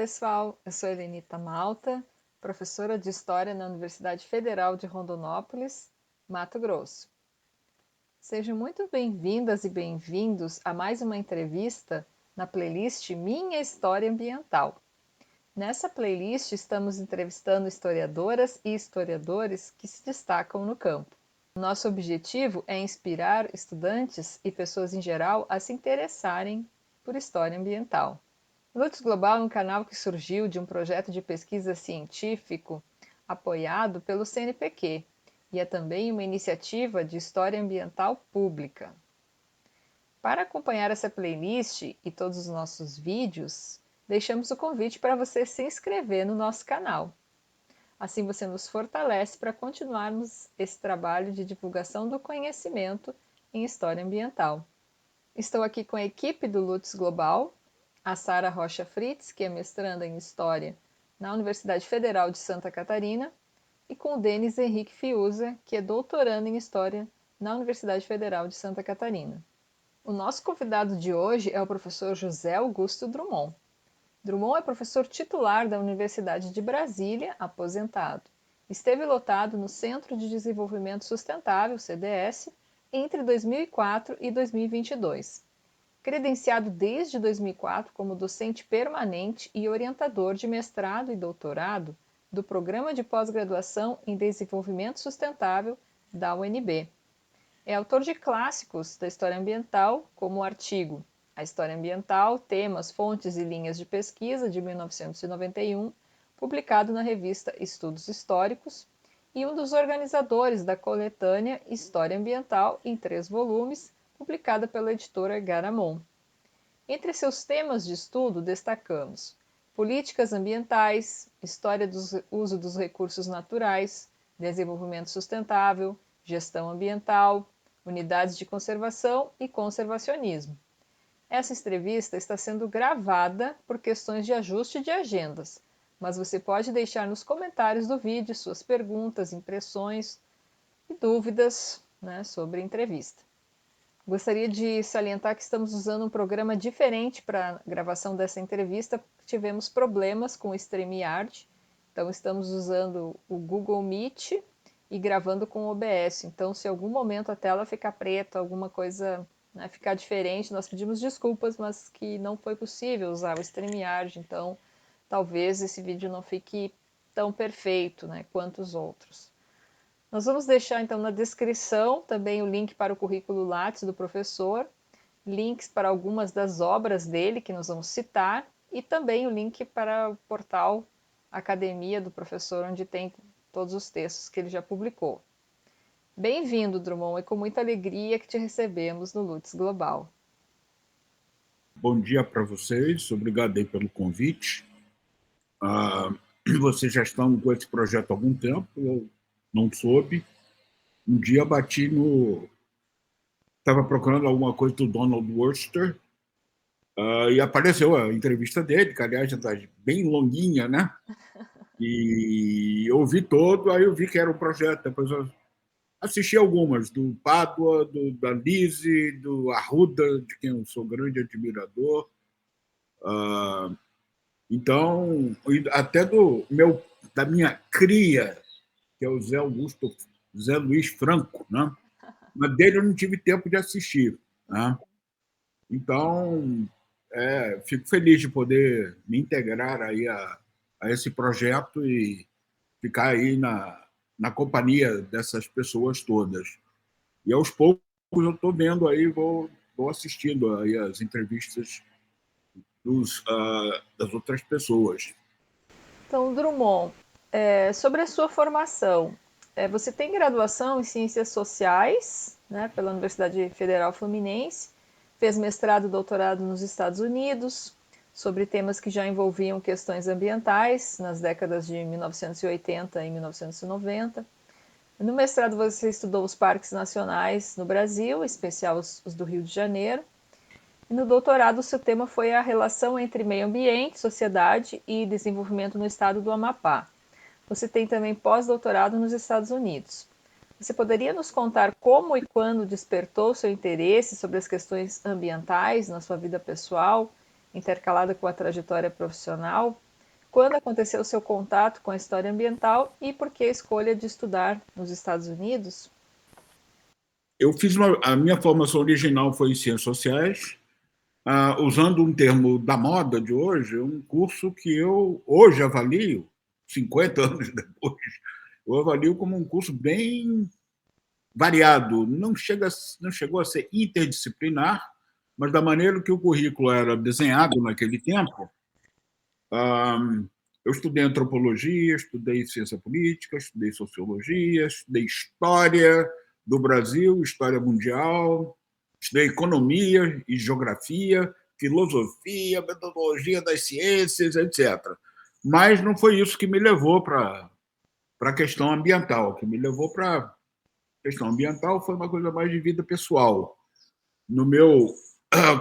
pessoal, eu sou Helenita Malta, professora de História na Universidade Federal de Rondonópolis, Mato Grosso. Sejam muito bem-vindas e bem-vindos a mais uma entrevista na playlist Minha História Ambiental. Nessa playlist estamos entrevistando historiadoras e historiadores que se destacam no campo. Nosso objetivo é inspirar estudantes e pessoas em geral a se interessarem por história ambiental. Lutz Global é um canal que surgiu de um projeto de pesquisa científico apoiado pelo CNPq e é também uma iniciativa de história ambiental pública. Para acompanhar essa playlist e todos os nossos vídeos, deixamos o convite para você se inscrever no nosso canal. Assim você nos fortalece para continuarmos esse trabalho de divulgação do conhecimento em história ambiental. Estou aqui com a equipe do Lutz Global, a Sara Rocha Fritz, que é mestranda em História na Universidade Federal de Santa Catarina, e com o Denis Henrique Fiuza, que é doutorando em História na Universidade Federal de Santa Catarina. O nosso convidado de hoje é o professor José Augusto Drummond. Drummond é professor titular da Universidade de Brasília, aposentado. Esteve lotado no Centro de Desenvolvimento Sustentável, CDS, entre 2004 e 2022. Credenciado desde 2004 como docente permanente e orientador de mestrado e doutorado do Programa de Pós-Graduação em Desenvolvimento Sustentável da UNB. É autor de clássicos da história ambiental, como o artigo A História Ambiental, Temas, Fontes e Linhas de Pesquisa, de 1991, publicado na revista Estudos Históricos, e um dos organizadores da coletânea História Ambiental, em 3 volumes, publicada pela editora Garamond. Entre seus temas de estudo destacamos políticas ambientais, história do uso dos recursos naturais, desenvolvimento sustentável, gestão ambiental, unidades de conservação e conservacionismo. Essa entrevista está sendo gravada por questões de ajuste de agendas, mas você pode deixar nos comentários do vídeo suas perguntas, impressões e dúvidas, sobre a entrevista. Gostaria de salientar que estamos usando um programa diferente para a gravação dessa entrevista, porque tivemos problemas com o StreamYard, então estamos usando o Google Meet e gravando com o OBS. Então, se em algum momento a tela ficar preta, alguma coisa ficar diferente, nós pedimos desculpas, mas que não foi possível usar o StreamYard, então talvez esse vídeo não fique tão perfeito quanto os outros. Nós vamos deixar então na descrição também o link para o currículo Lattes do professor, links para algumas das obras dele que nós vamos citar e também o link para o portal Academia do Professor, onde tem todos os textos que ele já publicou. Bem-vindo, Drummond, é com muita alegria que te recebemos no Lutz Global. Bom dia para vocês, obrigado aí pelo convite. Vocês já estão com esse projeto há algum tempo, eu não soube. Um dia bati no... Estava procurando alguma coisa do Donald Wurster e apareceu a entrevista dele, que aliás já está bem longuinha, né? E eu ouvi todo, aí eu vi que era um projeto. Depois eu assisti algumas, do Pádua, da Lise, do Arruda, de quem eu sou grande admirador. Então, até da minha cria, que é o Zé Luiz Franco, né? Mas dele eu não tive tempo de assistir, né? Então, fico feliz de poder me integrar aí a esse projeto e ficar aí na companhia dessas pessoas todas. E aos poucos eu estou vendo aí, vou assistindo aí as entrevistas das outras pessoas. Então, Drummond, sobre a sua formação, você tem graduação em Ciências Sociais, pela Universidade Federal Fluminense, fez mestrado e doutorado nos Estados Unidos, sobre temas que já envolviam questões ambientais, nas décadas de 1980 e 1990. No mestrado você estudou os parques nacionais no Brasil, em especial os do Rio de Janeiro. E no doutorado, o seu tema foi a relação entre meio ambiente, sociedade e desenvolvimento no estado do Amapá. Você tem também pós-doutorado nos Estados Unidos. Você poderia nos contar como e quando despertou seu interesse sobre as questões ambientais na sua vida pessoal, intercalada com a trajetória profissional? Quando aconteceu o seu contato com a história ambiental e por que a escolha de estudar nos Estados Unidos? A minha formação original foi em Ciências Sociais, usando um termo da moda de hoje, um curso que eu hoje avalio, 50 anos depois, eu avalio como um curso bem variado. Não chegou a ser interdisciplinar, mas da maneira que o currículo era desenhado naquele tempo, eu estudei antropologia, estudei ciência política, estudei sociologia, estudei história do Brasil, história mundial, estudei economia e geografia, filosofia, metodologia das ciências, etc. Mas não foi isso que me levou para a questão ambiental. O que me levou para a questão ambiental foi uma coisa mais de vida pessoal. No meu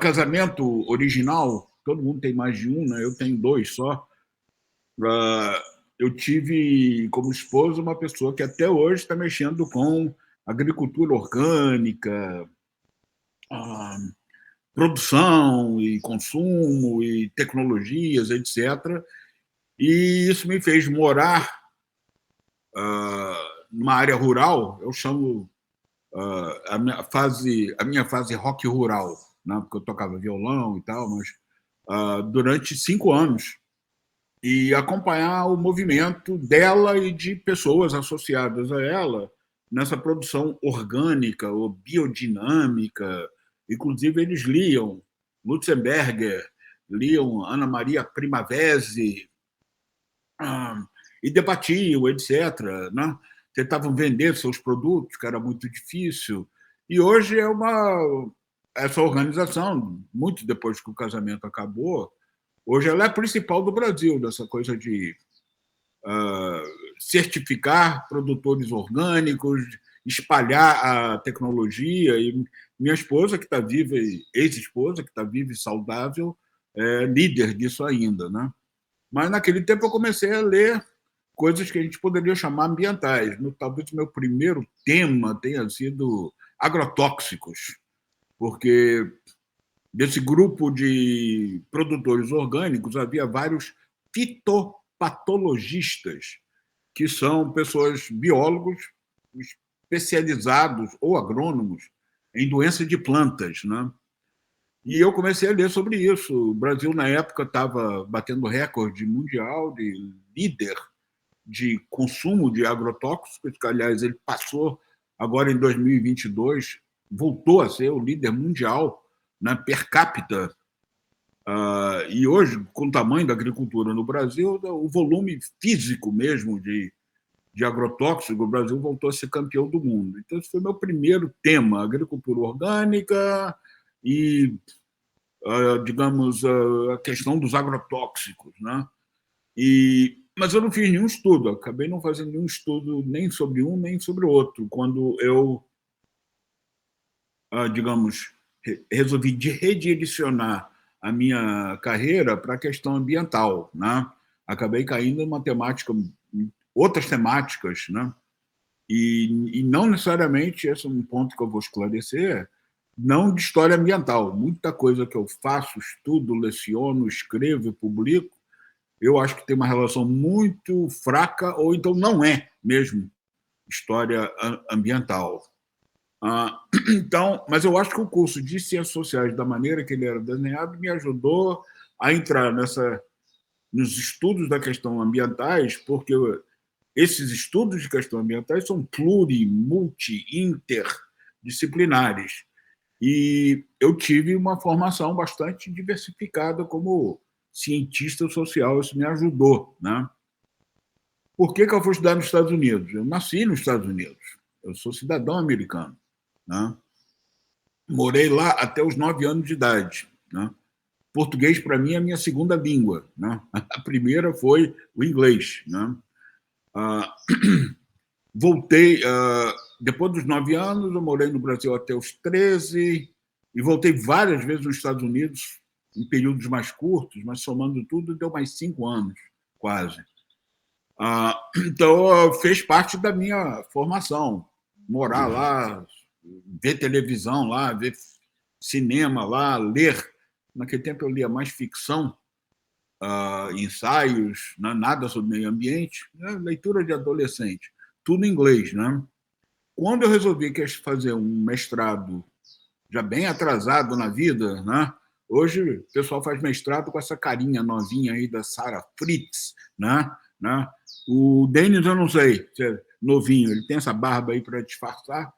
casamento original, todo mundo tem mais de um, né? Eu tenho dois só. Eu tive como esposa uma pessoa que até hoje está mexendo com agricultura orgânica, produção e consumo e tecnologias, etc. E isso me fez morar numa área rural. Eu chamo a minha fase rock rural, né? Porque eu tocava violão e tal, mas durante 5 anos e acompanhar o movimento dela e de pessoas associadas a ela nessa produção orgânica ou biodinâmica. Inclusive, eles liam Lutzenberger, liam Ana Maria Primavesi, e debatiam, etc. Né? Tentavam vender seus produtos, que era muito difícil. E hoje essa organização, muito depois que o casamento acabou, hoje ela é a principal do Brasil, dessa coisa de certificar produtores orgânicos, espalhar a tecnologia. E minha esposa, que está viva, ex-esposa, que está viva e saudável, é líder disso ainda. Né? Mas naquele tempo eu comecei a ler coisas que a gente poderia chamar ambientais. Talvez o meu primeiro tema tenha sido agrotóxicos, porque desse grupo de produtores orgânicos havia vários fitopatologistas, que são pessoas, biólogos especializados ou agrônomos em doença de plantas, né? E eu comecei a ler sobre isso. O Brasil, na época, estava batendo recorde mundial de líder de consumo de agrotóxicos, que, aliás, ele passou agora em 2022, voltou a ser o líder mundial, né, per capita. E hoje, com o tamanho da agricultura no Brasil, o volume físico mesmo de agrotóxico, o Brasil voltou a ser campeão do mundo. Então, esse foi meu primeiro tema, agricultura orgânica e, digamos, a questão dos agrotóxicos. Né? Mas eu não fiz nenhum estudo, acabei não fazendo nenhum estudo nem sobre um nem sobre o outro, quando eu, digamos, resolvi redirecionar a minha carreira para a questão ambiental. Né? Acabei caindo em outras temáticas, né? E não necessariamente, esse é um ponto que eu vou esclarecer, não de história ambiental. Muita coisa que eu faço, estudo, leciono, escrevo e publico, eu acho que tem uma relação muito fraca, ou então não é mesmo história ambiental. Então, mas eu acho que o curso de Ciências Sociais, da maneira que ele era desenhado, me ajudou a entrar nos estudos da questão ambientais, porque esses estudos de questão ambientais são multi, interdisciplinares. E eu tive uma formação bastante diversificada como cientista social, isso me ajudou. Né? Por que eu fui estudar nos Estados Unidos? Eu nasci nos Estados Unidos, eu sou cidadão americano. Né? Morei lá até os 9 anos de idade. Né? Português, para mim, é a minha segunda língua. Né? A primeira foi o inglês. Né? Voltei, depois dos 9 anos, eu morei no Brasil até os 13 e voltei várias vezes nos Estados Unidos, em períodos mais curtos, mas somando tudo, deu mais 5 anos, quase. Então, fez parte da minha formação, morar lá, ver televisão lá, ver cinema lá, ler. Naquele tempo eu lia mais ficção, ensaios, né? Nada sobre meio ambiente, né? Leitura de adolescente, tudo em inglês. Né? Quando eu resolvi fazer um mestrado já bem atrasado na vida, né? Hoje o pessoal faz mestrado com essa carinha novinha aí da Sarah Fritz, né? O Denis, eu não sei, se é novinho, ele tem essa barba aí para disfarçar,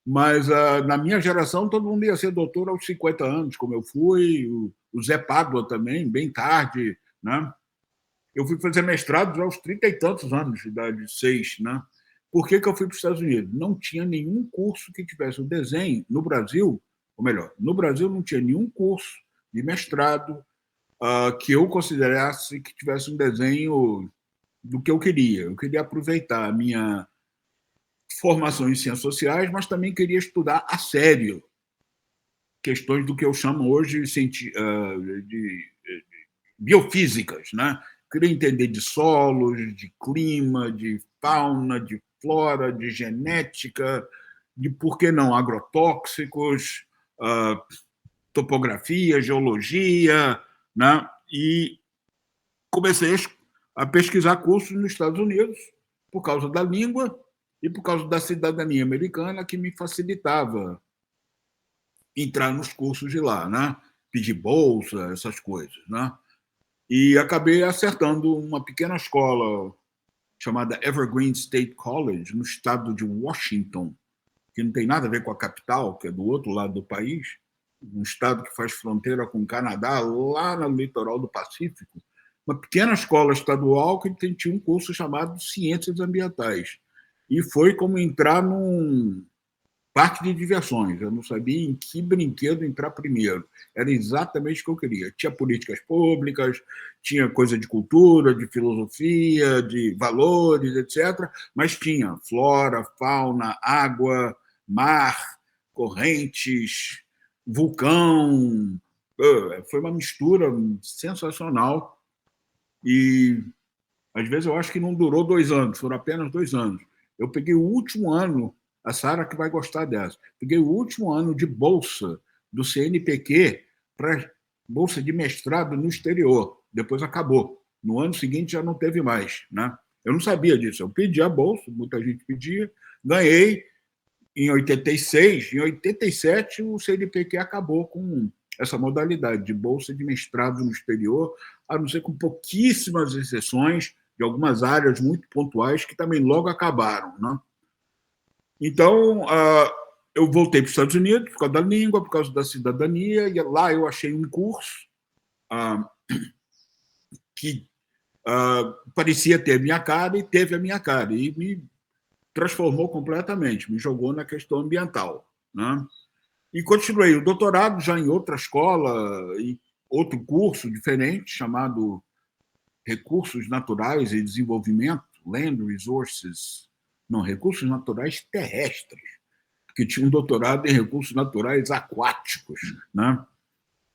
mas na minha geração todo mundo ia ser doutor aos 50 anos, como eu fui, o Zé Pádua também, bem tarde, né? Eu fui fazer mestrado já aos 30 e tantos anos de idade, 6, né? Por que eu fui para os Estados Unidos? Não tinha nenhum curso que tivesse o desenho no Brasil, ou melhor, no Brasil não tinha nenhum curso de mestrado que eu considerasse que tivesse um desenho do que eu queria. Eu queria aproveitar a minha formação em ciências sociais, mas também queria estudar a sério questões do que eu chamo hoje de biofísicas, né? Queria entender de solos, de clima, de fauna, de flora, de genética, de por que não agrotóxicos, topografia, geologia, né? E comecei a pesquisar cursos nos Estados Unidos por causa da língua e por causa da cidadania americana que me facilitava entrar nos cursos de lá, né? Pedir bolsa, essas coisas, né? E acabei acertando uma pequena escola chamada Evergreen State College, no estado de Washington, que não tem nada a ver com a capital, que é do outro lado do país, um estado que faz fronteira com o Canadá, lá no litoral do Pacífico, uma pequena escola estadual que tinha um curso chamado Ciências Ambientais. E foi como entrar num parque de diversões. Eu não sabia em que brinquedo entrar primeiro. Era exatamente o que eu queria. Tinha políticas públicas, tinha coisa de cultura, de filosofia, de valores, etc. Mas tinha flora, fauna, água, mar, correntes, vulcão. Foi uma mistura sensacional. E às vezes eu acho que não durou 2 anos, foram apenas 2 anos. Eu peguei o último ano, a Sara que vai gostar dessa, peguei o último ano de bolsa do CNPq para bolsa de mestrado no exterior. Depois acabou. No ano seguinte já não teve mais. Né? Eu não sabia disso. Eu pedi a bolsa, muita gente pedia, ganhei em 86. Em 87, o CNPq acabou com essa modalidade de bolsa de mestrado no exterior, a não ser com pouquíssimas exceções de algumas áreas muito pontuais que também logo acabaram. Né? Então, eu voltei para os Estados Unidos por causa da língua, por causa da cidadania, e lá eu achei um curso que parecia ter minha cara e teve a minha cara, e me transformou completamente, me jogou na questão ambiental. Né? E continuei o doutorado já em outra escola, e outro curso diferente, chamado Recursos Naturais e Desenvolvimento, Land Resources, não, Recursos Naturais Terrestres, porque tinha um doutorado em recursos naturais aquáticos. Né?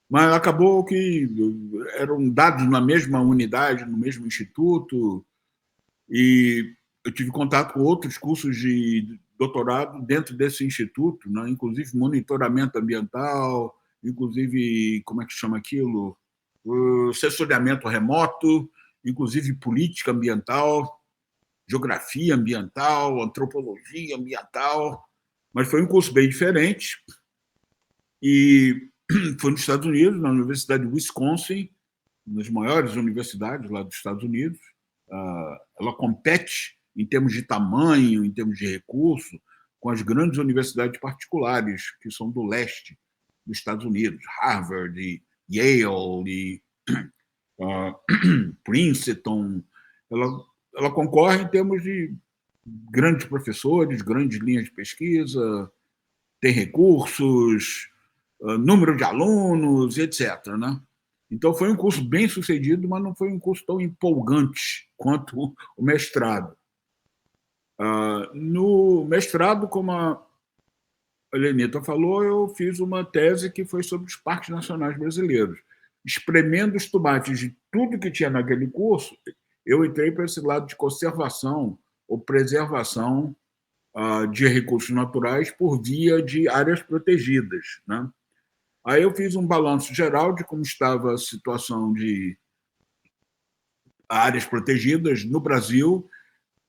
Mas acabou que eram dados na mesma unidade, no mesmo instituto, e eu tive contato com outros cursos de doutorado dentro desse instituto, né? Inclusive monitoramento ambiental, inclusive, como é que chama aquilo? Sensoriamento remoto, inclusive política ambiental, geografia ambiental, antropologia ambiental. Mas foi um curso bem diferente e foi nos Estados Unidos, na Universidade de Wisconsin, uma das maiores universidades lá dos Estados Unidos. Ela compete em termos de tamanho, em termos de recurso, com as grandes universidades particulares que são do leste dos Estados Unidos, Harvard, e Yale, e Princeton. Ela concorre em termos de grandes professores, grandes linhas de pesquisa, tem recursos, número de alunos, etc. Né? Então, foi um curso bem sucedido, mas não foi um curso tão empolgante quanto o mestrado. No mestrado, como a Lenita falou, eu fiz uma tese que foi sobre os parques nacionais brasileiros. Espremendo os tomates de tudo que tinha naquele curso, eu entrei para esse lado de conservação ou preservação de recursos naturais por via de áreas protegidas. Né? Aí eu fiz um balanço geral de como estava a situação de áreas protegidas no Brasil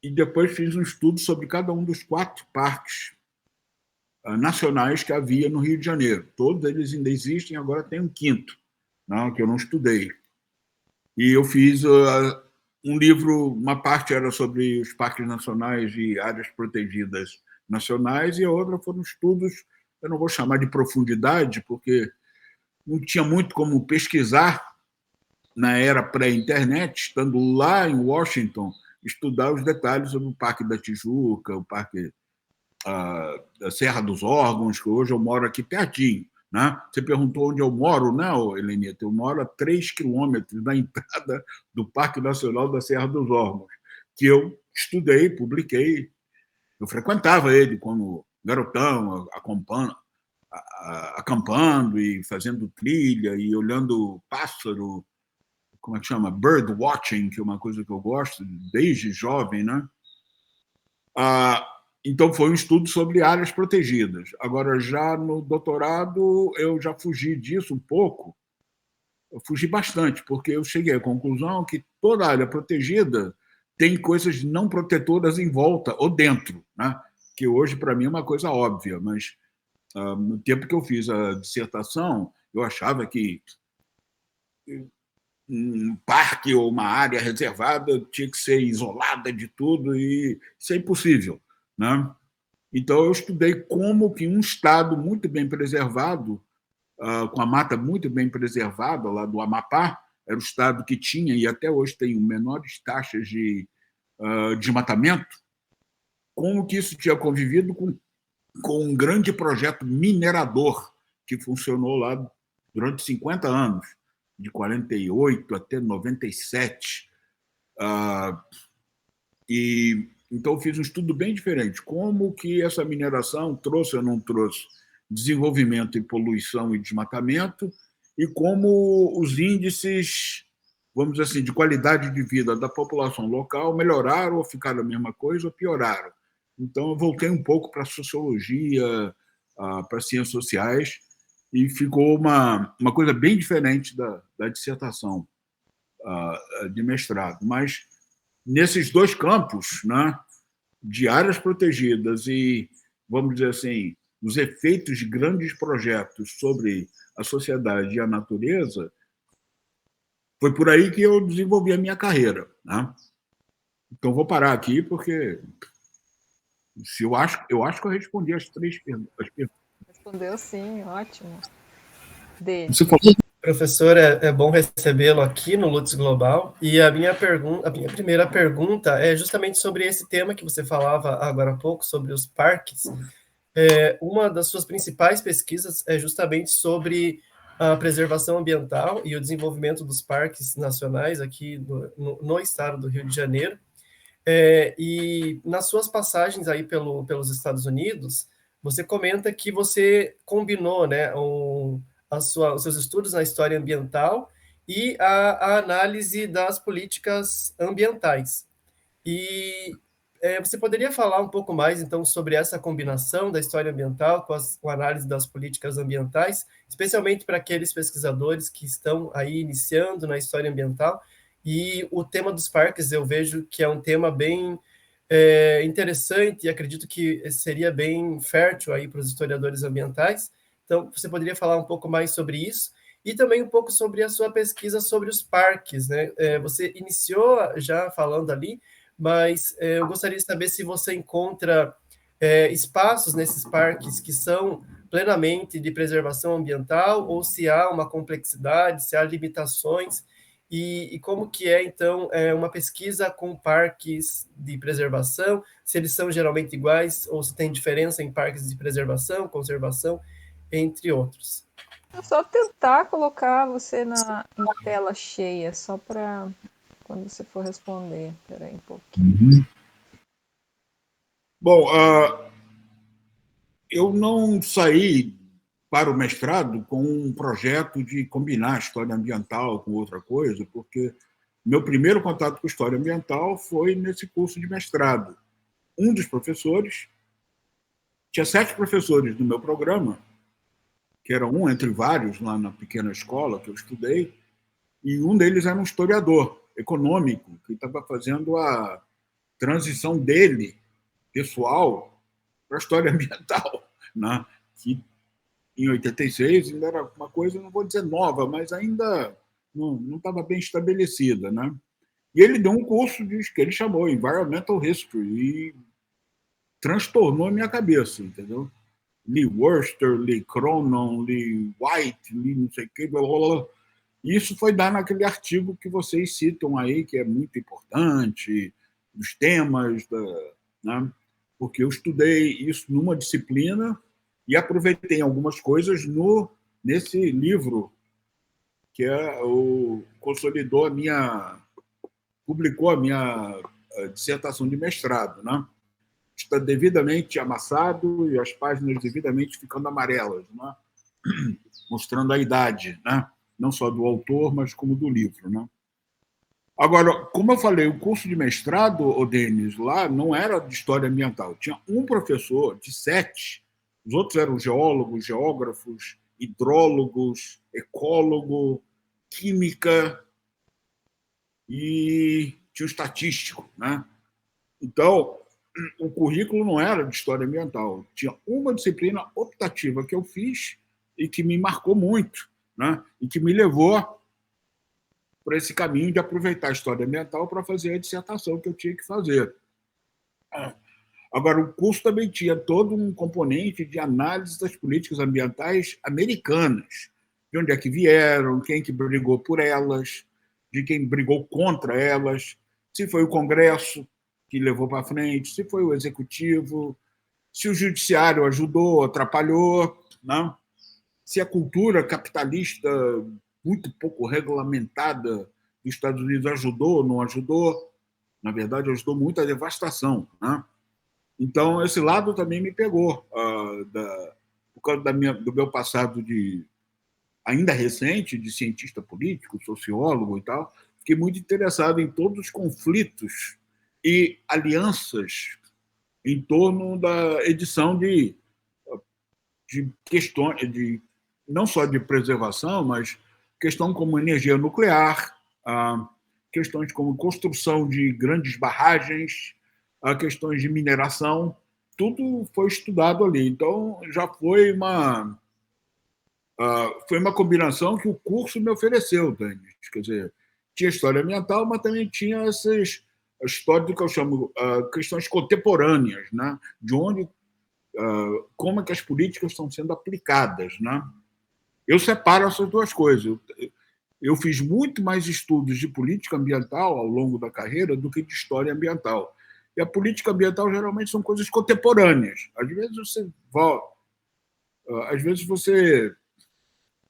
e depois fiz um estudo sobre cada um dos 4 parques nacionais que havia no Rio de Janeiro. Todos eles ainda existem, agora tem um 5º, não, que eu não estudei. E eu fiz um livro, uma parte era sobre os parques nacionais e áreas protegidas nacionais, e a outra foram estudos, eu não vou chamar de profundidade, porque não tinha muito como pesquisar na era pré-internet, estando lá em Washington, estudar os detalhes sobre o Parque da Tijuca, o Parque da Serra dos Órgãos, que hoje eu moro aqui pertinho. Né? Você perguntou onde eu moro, né, Helenita? Eu moro a 3 quilômetros da entrada do Parque Nacional da Serra dos Órgãos, que eu estudei, publiquei. Eu frequentava ele como garotão, acampando e fazendo trilha e olhando pássaro, como é que chama? Bird watching, que é uma coisa que eu gosto desde jovem, né? Então, foi um estudo sobre áreas protegidas. Agora, já no doutorado, eu já fugi disso um pouco. Eu fugi bastante, porque eu cheguei à conclusão que toda área protegida tem coisas não protetoras em volta ou dentro, né? Que hoje, para mim, é uma coisa óbvia, mas no tempo que eu fiz a dissertação, eu achava que um parque ou uma área reservada tinha que ser isolada de tudo, e isso é impossível, né? Então, eu estudei como que um estado muito bem preservado, com a mata muito bem preservada, lá do Amapá, era o estado que tinha, e até hoje tem menores taxas de desmatamento, como que isso tinha convivido com um grande projeto minerador que funcionou lá durante 50 anos, de 48 até 97. Então, eu fiz um estudo bem diferente. Como que essa mineração trouxe ou não trouxe desenvolvimento em poluição e desmatamento, e como os índices, vamos dizer assim, de qualidade de vida da população local melhoraram ou ficaram a mesma coisa ou pioraram. Então, eu voltei um pouco para a sociologia, para as ciências sociais, e ficou uma coisa bem diferente da dissertação de mestrado. Mas nesses 2 campos, né, de áreas protegidas e, vamos dizer assim, os efeitos de grandes projetos sobre a sociedade e a natureza, foi por aí que eu desenvolvi a minha carreira. Né? Então, vou parar aqui, porque eu acho que eu respondi as 3 perguntas. Respondeu sim, ótimo. Você falou? Professor, é bom recebê-lo aqui no Lutz Global. E a minha primeira pergunta é justamente sobre esse tema que você falava agora há pouco, sobre os parques. Uma das suas principais pesquisas é justamente sobre a preservação ambiental e o desenvolvimento dos parques nacionais aqui no estado do Rio de Janeiro. E nas suas passagens aí pelos Estados Unidos, você comenta que você combinou, né, os seus estudos na história ambiental e a análise das políticas ambientais. E você poderia falar um pouco mais, então, sobre essa combinação da história ambiental com a análise das políticas ambientais, especialmente para aqueles pesquisadores que estão aí iniciando na história ambiental? E o tema dos parques, eu vejo que é um tema bem interessante e acredito que seria bem fértil aí para os historiadores ambientais. Então, você poderia falar um pouco mais sobre isso? E também um pouco sobre a sua pesquisa sobre os parques, né? Você iniciou já falando ali, mas eu gostaria de saber se você encontra espaços nesses parques que são plenamente de preservação ambiental ou se há uma complexidade, se há limitações e como que então, uma pesquisa com parques de preservação, se eles são geralmente iguais ou se tem diferença em parques de preservação, conservação, entre outros. É só tentar colocar você em tela cheia, só para quando você for responder. Espera aí um pouquinho. Bom, eu não saí para o mestrado com um projeto de combinar história ambiental com outra coisa, porque meu primeiro contato com história ambiental foi nesse curso de mestrado. Um dos professores, tinha 7 professores no meu programa, que era um entre vários lá na pequena escola que eu estudei, e um deles era um historiador. econômico, que estava fazendo a transição dele, pessoal, para a história ambiental, né? Que em 86 ainda era uma coisa, não vou dizer nova, mas ainda não estava bem estabelecida, né? E ele deu um curso que ele chamou Environmental History e transtornou a minha cabeça, entendeu? Lee Worcester, Lee Cronon, Lee White, Lee não sei o que, blá, blá, blá. Isso foi dar naquele artigo que vocês citam aí, que é muito importante, dos temas, né? Porque eu estudei isso numa disciplina e aproveitei algumas coisas nesse livro, que consolidou publicou a minha dissertação de mestrado, né? Está devidamente amassado e as páginas devidamente ficando amarelas, né? Mostrando a idade, né? Não só do autor, mas como do livro, né? Agora, como eu falei, o curso de mestrado, o Denis, lá não era de história ambiental. Tinha um professor de 7, os outros eram geólogos, geógrafos, hidrólogos, ecólogo, química e tinha o estatístico, né? Então, o currículo não era de história ambiental. Tinha uma disciplina optativa que eu fiz e que me marcou muito, né? E que me levou para esse caminho de aproveitar a história ambiental para fazer a dissertação que eu tinha que fazer. Agora, o curso também tinha todo um componente de análise das políticas ambientais americanas, de onde é que vieram, quem que brigou por elas, de quem brigou contra elas, se foi o Congresso que levou para frente, se foi o Executivo, se o Judiciário ajudou, atrapalhou, né? Se a cultura capitalista muito pouco regulamentada dos Estados Unidos ajudou ou não ajudou. Na verdade, ajudou muito a devastação, né? Então, esse lado também me pegou, por causa do meu passado ainda recente, de cientista político, sociólogo e tal. Fiquei muito interessado em todos os conflitos e alianças em torno da edição de questões, não só de preservação, mas questão como energia nuclear, questões como construção de grandes barragens, questões de mineração, tudo foi estudado ali. Então, já foi uma combinação que o curso me ofereceu, Dani. Quer dizer, tinha história ambiental, mas também tinha essas histórias que eu chamo questões contemporâneas, né? De onde, como é que as políticas estão sendo aplicadas, né? Eu separo essas duas coisas. Eu fiz muito mais estudos de política ambiental ao longo da carreira do que de história ambiental. E a política ambiental geralmente são coisas contemporâneas. Às vezes você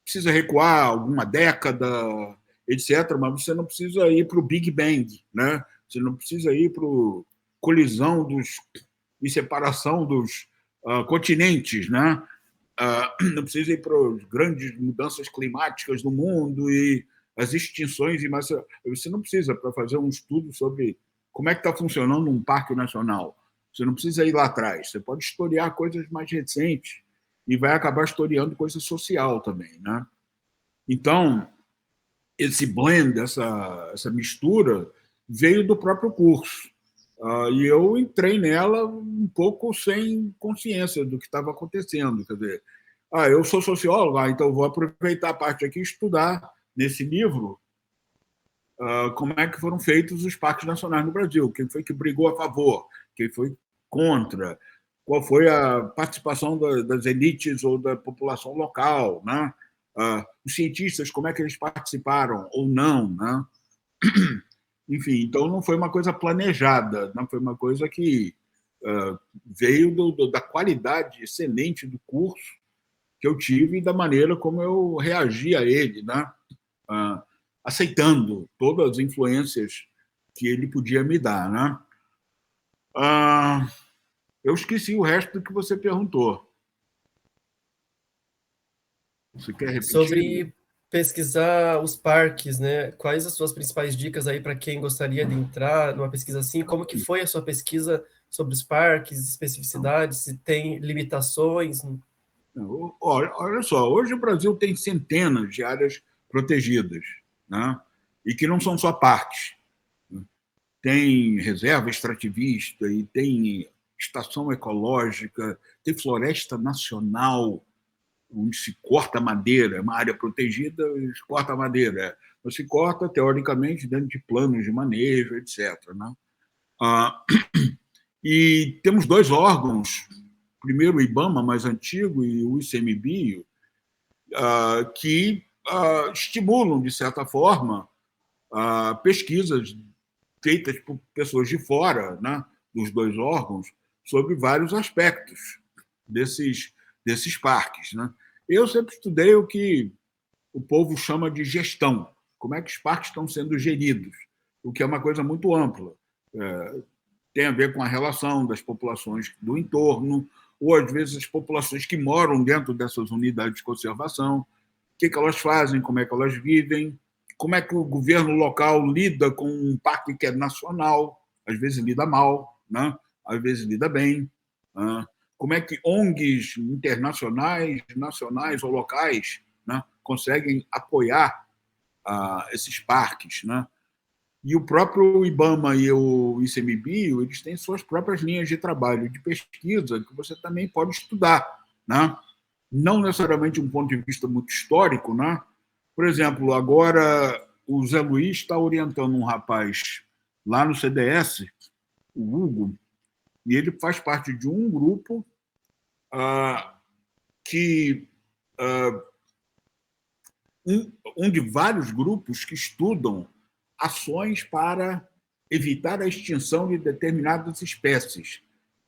precisa recuar alguma década, etc., mas você não precisa ir para o Big Bang, né? Você não precisa ir para a colisão e separação dos continentes, né? Não precisa ir para as grandes mudanças climáticas do mundo e as extinções de massa. Você não precisa para fazer um estudo sobre como é que está funcionando um parque nacional. Você não precisa ir lá atrás. Você pode historiar coisas mais recentes e vai acabar historiando coisa social também, né? Então, esse blend, essa mistura, veio do próprio curso. E eu entrei nela um pouco sem consciência do que estava acontecendo. Quer dizer, eu sou sociólogo, então vou aproveitar a parte aqui e estudar nesse livro como é que foram feitos os parques nacionais no Brasil, quem foi que brigou a favor, quem foi contra, qual foi a participação das elites ou da população local, né? Os cientistas, como é que eles participaram ou não, né? Enfim, então não foi uma coisa planejada, não foi uma coisa que veio da qualidade excelente do curso que eu tive e da maneira como eu reagi a ele, né? Aceitando todas as influências que ele podia me dar, né? Eu esqueci o resto do que você perguntou. Você quer repetir? Sobre pesquisar os parques, né? Quais as suas principais dicas aí para quem gostaria de entrar numa pesquisa assim? Como que foi a sua pesquisa sobre os parques, especificidades, se tem limitações? Olha só, hoje o Brasil tem centenas de áreas protegidas, né? E que não são só parques. tem reserva extrativista e tem estação ecológica, tem floresta nacional, onde se corta madeira, é uma área protegida, se corta madeira. Mas se corta, teoricamente, dentro de planos de manejo, etc. Né? E temos 2 órgãos, primeiro o IBAMA, mais antigo, e o ICMBio, que estimulam, de certa forma, pesquisas feitas por pessoas de fora, né, dos 2 órgãos, sobre vários aspectos desses parques. Né? Eu sempre estudei o que o povo chama de gestão, como é que os parques estão sendo geridos, o que é uma coisa muito ampla. Tem a ver com a relação das populações do entorno, ou, às vezes, as populações que moram dentro dessas unidades de conservação, o que elas fazem, como é que elas vivem, como é que o governo local lida com um parque que é nacional, às vezes lida mal, né? Às vezes lida bem. Como é que ONGs internacionais, nacionais ou locais, né, conseguem apoiar esses parques. Né? E o próprio IBAMA e o ICMBio, eles têm suas próprias linhas de trabalho, de pesquisa, que você também pode estudar. Né? Não necessariamente um ponto de vista muito histórico. Né? Por exemplo, agora o Zé Luiz está orientando um rapaz lá no CDS, o Hugo, e ele faz parte de um grupo um de vários grupos que estudam ações para evitar a extinção de determinadas espécies.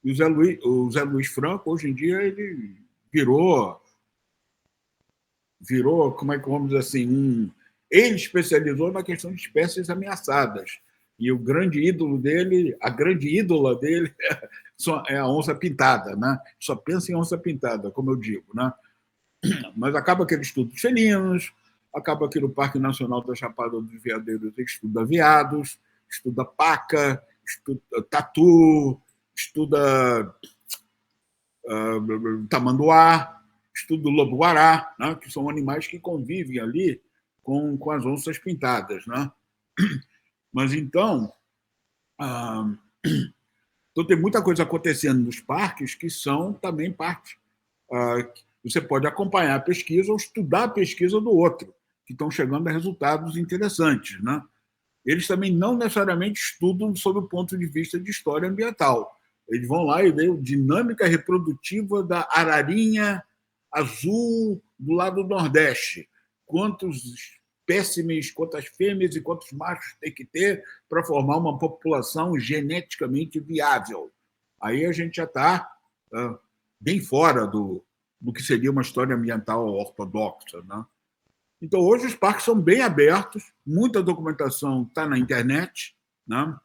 E o Zé Luiz Franco, hoje em dia, ele virou, como é que vamos dizer assim, ele especializou na questão de espécies ameaçadas. E o grande ídolo dele, a grande ídola dele é a onça pintada, né? Só pensa em onça pintada, como eu digo, né? Mas acaba que ele estuda os felinos, acaba que no Parque Nacional da Chapada dos Veadeiros ele estuda veados, estuda paca, estuda tatu, estuda tamanduá, estuda o lobo-guará, né? Que são animais que convivem ali com as onças pintadas. Né? Mas então tem muita coisa acontecendo nos parques que são também parte. Você pode acompanhar a pesquisa ou estudar a pesquisa do outro, que estão chegando a resultados interessantes. Né? Eles também não necessariamente estudam sob o ponto de vista de história ambiental. Eles vão lá e veem a dinâmica reprodutiva da ararinha azul do lado do Nordeste. Quantos espécimes, quantas fêmeas e quantos machos tem que ter para formar uma população geneticamente viável. Aí a gente já está bem fora do que seria uma história ambiental ortodoxa. Né? Então, hoje os parques são bem abertos, muita documentação está na internet. Né?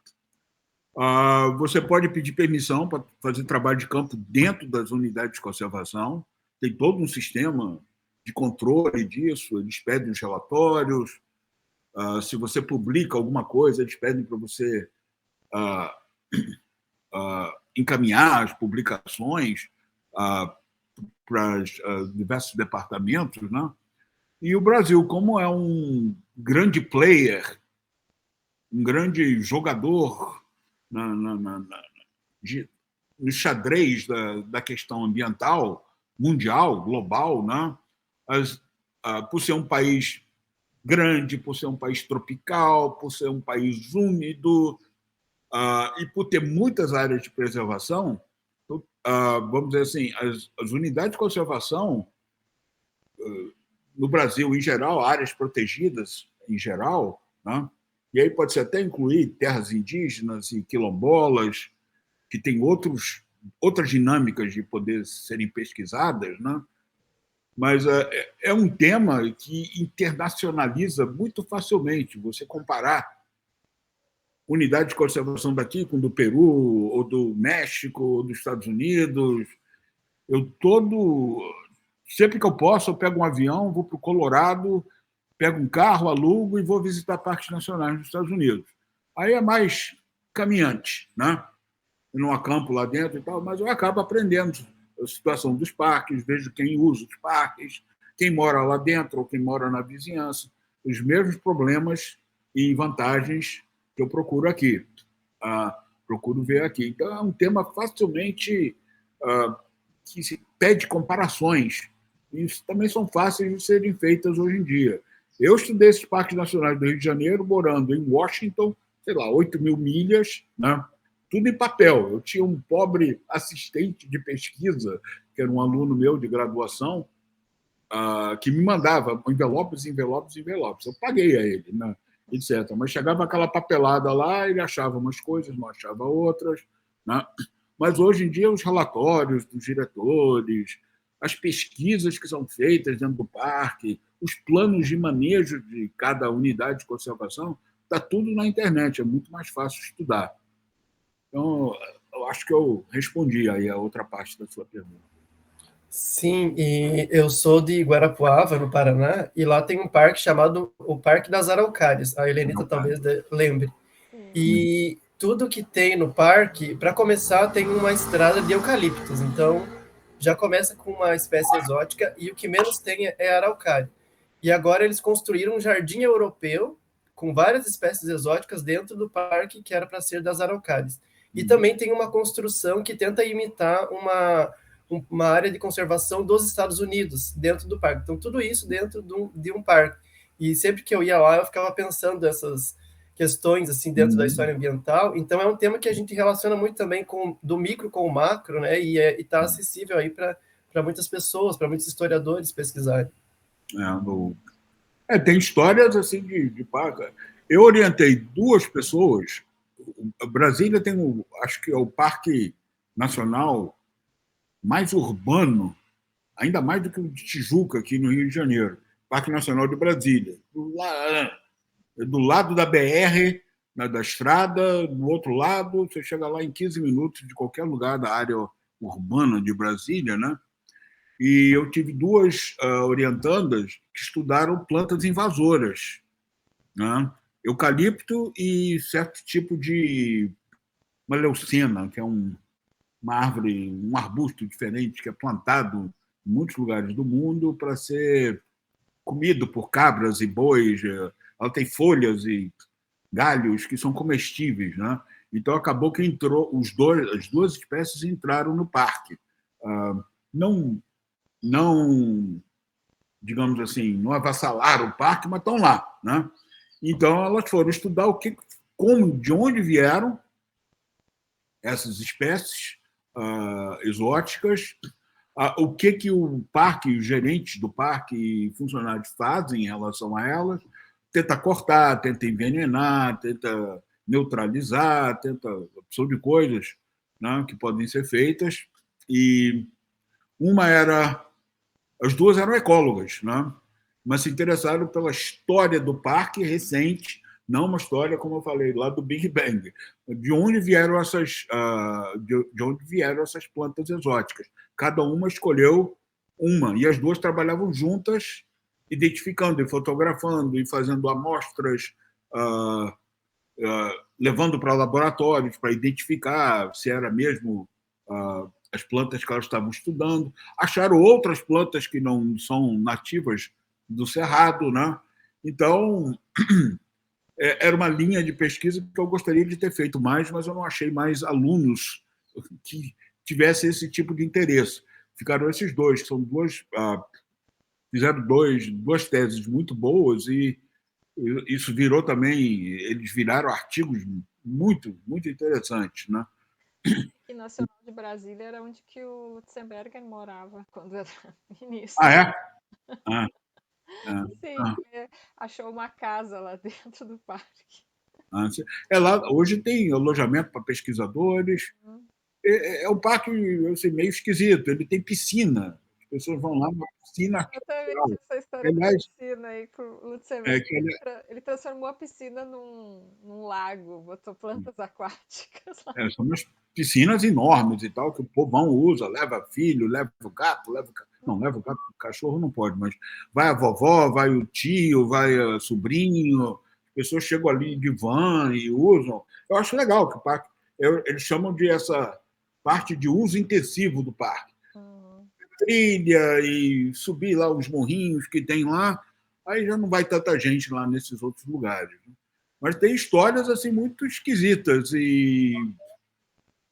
Você pode pedir permissão para fazer trabalho de campo dentro das unidades de conservação. Tem todo um sistema de controle disso, eles pedem os relatórios. Se você publica alguma coisa, eles pedem para você encaminhar as publicações para os diversos departamentos. Né? E o Brasil, como é um grande player, um grande jogador no xadrez da questão ambiental mundial, global, né? Por ser um país grande, por ser um país tropical, por ser um país úmido e por ter muitas áreas de preservação, vamos dizer assim, as unidades de conservação no Brasil, em geral, áreas protegidas, em geral, né? E aí pode-se até incluir terras indígenas e quilombolas, que têm outras dinâmicas de poder serem pesquisadas, né? Mas é um tema que internacionaliza muito facilmente. Você comparar unidade de conservação daqui com do Peru, ou do México, ou dos Estados Unidos. Sempre que eu posso, eu pego um avião, vou para o Colorado, pego um carro, alugo e vou visitar parques nacionais nos Estados Unidos. Aí é mais caminhante, né? Eu não acampo lá dentro e tal, mas eu acabo aprendendo a situação dos parques, vejo quem usa os parques, quem mora lá dentro ou quem mora na vizinhança, os mesmos problemas e vantagens que eu procuro aqui. procuro ver aqui. Então, é um tema facilmente que se pede comparações. E também são fáceis de serem feitas hoje em dia. Eu estudei esses parques nacionais do Rio de Janeiro, morando em Washington, sei lá, 8 mil milhas, né? Tudo em papel. Eu tinha um pobre assistente de pesquisa, que era um aluno meu de graduação, que me mandava envelopes, envelopes, envelopes. Eu paguei a ele, né? Etc. Mas chegava aquela papelada lá, ele achava umas coisas, não achava outras, né? Mas hoje em dia os relatórios dos diretores, as pesquisas que são feitas dentro do parque, os planos de manejo de cada unidade de conservação, está tudo na internet, é muito mais fácil estudar. Então, eu acho que eu respondi aí a outra parte da sua pergunta. Sim, e eu sou de Guarapuava, no Paraná, e lá tem um parque chamado o Parque das Araucárias. A Helenita talvez lembre. E tudo que tem no parque, para começar, tem uma estrada de eucaliptos. Então, já começa com uma espécie exótica e o que menos tem é araucária. E agora eles construíram um jardim europeu com várias espécies exóticas dentro do parque que era para ser das araucárias. E também tem uma construção que tenta imitar uma área de conservação dos Estados Unidos dentro do parque. Então, tudo isso dentro de um parque. E sempre que eu ia lá, eu ficava pensando essas questões assim dentro da história ambiental. Então, é um tema que a gente relaciona muito também do micro com o macro, né? E está acessível aí para muitas pessoas, para muitos historiadores pesquisarem. Tem histórias assim de parque. Eu orientei 2 pessoas. Brasília tem, acho que é o parque nacional mais urbano, ainda mais do que o de Tijuca, aqui no Rio de Janeiro, Parque Nacional de Brasília. Do lado da BR, da estrada, do outro lado, você chega lá em 15 minutos de qualquer lugar da área urbana de Brasília, né? E eu tive 2 orientandas que estudaram plantas invasoras, né? Eucalipto e certo tipo de maleucena, que é uma árvore, um arbusto diferente que é plantado em muitos lugares do mundo para ser comido por cabras e bois. Ela tem folhas e galhos que são comestíveis, né? Então acabou que as 2 espécies entraram no parque. Não, digamos assim, não avassalaram o parque, mas estão lá, né? Então elas foram estudar de onde vieram essas espécies exóticas, o que o parque, os gerentes do parque e funcionários fazem em relação a elas, tenta cortar, tenta envenenar, tenta neutralizar, tenta opção de coisas, né, que podem ser feitas. E as 2 eram ecólogas, né, mas se interessaram pela história do parque recente, não uma história, como eu falei, lá do Big Bang. De onde vieram essas plantas exóticas? Cada uma escolheu uma, e as 2 trabalhavam juntas, identificando e fotografando e fazendo amostras, levando para laboratórios para identificar se era mesmo as plantas que elas estavam estudando. Acharam outras plantas que não são nativas do Cerrado, né? Então, era uma linha de pesquisa que eu gostaria de ter feito mais, mas eu não achei mais alunos que tivessem esse tipo de interesse. Ficaram esses 2, que são fizeram 2 teses muito boas, e isso virou também, eles viraram artigos muito, muito interessantes, né? E Nacional de Brasília era onde que o Lutzenberger morava quando era ministro. É? Sim, achou uma casa lá dentro do parque. Lá, hoje tem alojamento para pesquisadores. É um parque assim, meio esquisito. Ele tem piscina. As pessoas vão lá na piscina artificial. Exatamente essa história da piscina aí com o Lutzenberger. Ele transformou a piscina num lago, botou plantas aquáticas lá. São umas piscinas enormes e tal, que o povão usa, leva filho, leva o gato, não, leva o gato, o cachorro não pode, mas vai a vovó, vai o tio, vai o sobrinho, as pessoas chegam ali de van e usam. Eu acho legal que o parque, eles chamam de essa parte de uso intensivo do parque. Trilha e subir lá os morrinhos que tem lá, aí já não vai tanta gente lá nesses outros lugares. Mas tem histórias assim muito esquisitas e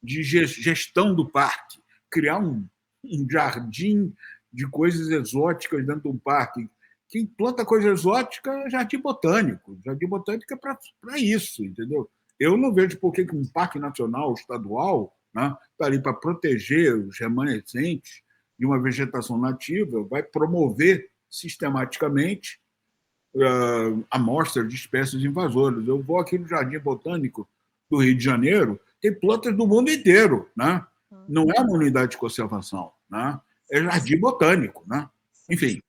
de gestão do parque, criar um jardim de coisas exóticas dentro de um parque. Quem planta coisa exótica é jardim botânico. Jardim botânico é para isso, entendeu? Eu não vejo por que um parque nacional, estadual, né, está ali para proteger os remanescentes de uma vegetação nativa, vai promover sistematicamente amostras de espécies invasoras. Eu vou aqui no Jardim Botânico do Rio de Janeiro, tem plantas do mundo inteiro, né? Não é uma unidade de conservação, né? É jardim botânico, né? Enfim.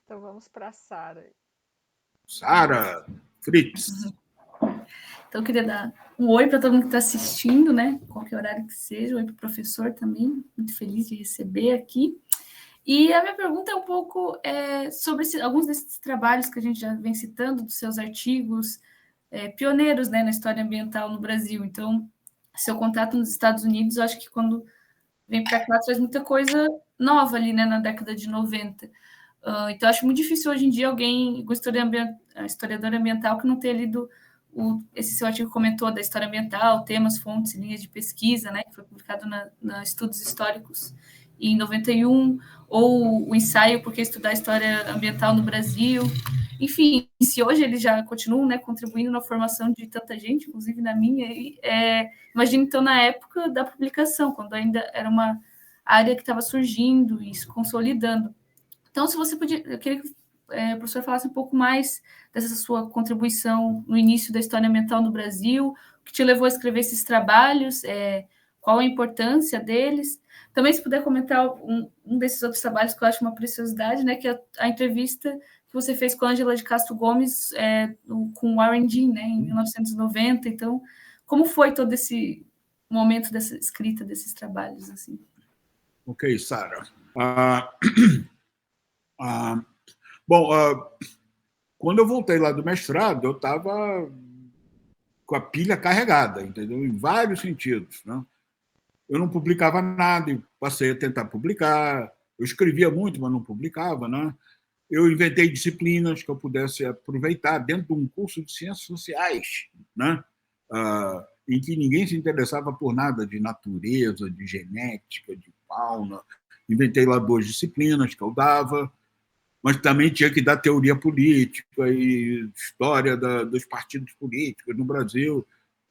Então vamos para a Sara. Sara Fritz. Então, eu queria dar um oi para todo mundo que está assistindo, né? Qualquer horário que seja, um oi para o professor também, muito feliz de receber aqui. E a minha pergunta é um pouco sobre alguns desses trabalhos que a gente já vem citando, dos seus artigos pioneiros, né, na história ambiental no Brasil. Então, seu contato nos Estados Unidos, eu acho que quando vem para cá traz muita coisa nova ali, né, na década de 90. Então, acho muito difícil hoje em dia alguém, um historiador ambiental, que não tenha lido esse seu artigo comentou da história ambiental, temas, fontes, linhas de pesquisa, né, que foi publicado na Estudos Históricos em 91, ou o ensaio Por que Estudar a História Ambiental no Brasil. Enfim, se hoje eles já continuam, né, contribuindo na formação de tanta gente, inclusive na minha, imagina então na época da publicação, quando ainda era uma área que estava surgindo e se consolidando. Então, se você podia, eu queria que o professor falasse um pouco mais dessa sua contribuição no início da história ambiental no Brasil, o que te levou a escrever esses trabalhos, qual a importância deles. Também, se puder comentar um desses outros trabalhos que eu acho uma preciosidade, né, que é a entrevista que você fez com a Ângela de Castro Gomes com Warren G, né, em 1990. Então, como foi todo esse momento dessa escrita desses trabalhos? Assim? Ok, Sara. Bom, quando eu voltei lá do mestrado, eu estava com a pilha carregada, entendeu? Em vários sentidos, né? Eu não publicava nada e passei a tentar publicar. Eu escrevia muito, mas não publicava, né? Eu inventei disciplinas que eu pudesse aproveitar dentro de um curso de ciências sociais, né? Em que ninguém se interessava por nada de natureza, de genética, de fauna. Inventei lá 2 disciplinas que eu dava, mas também tinha que dar teoria política e história dos partidos políticos no Brasil,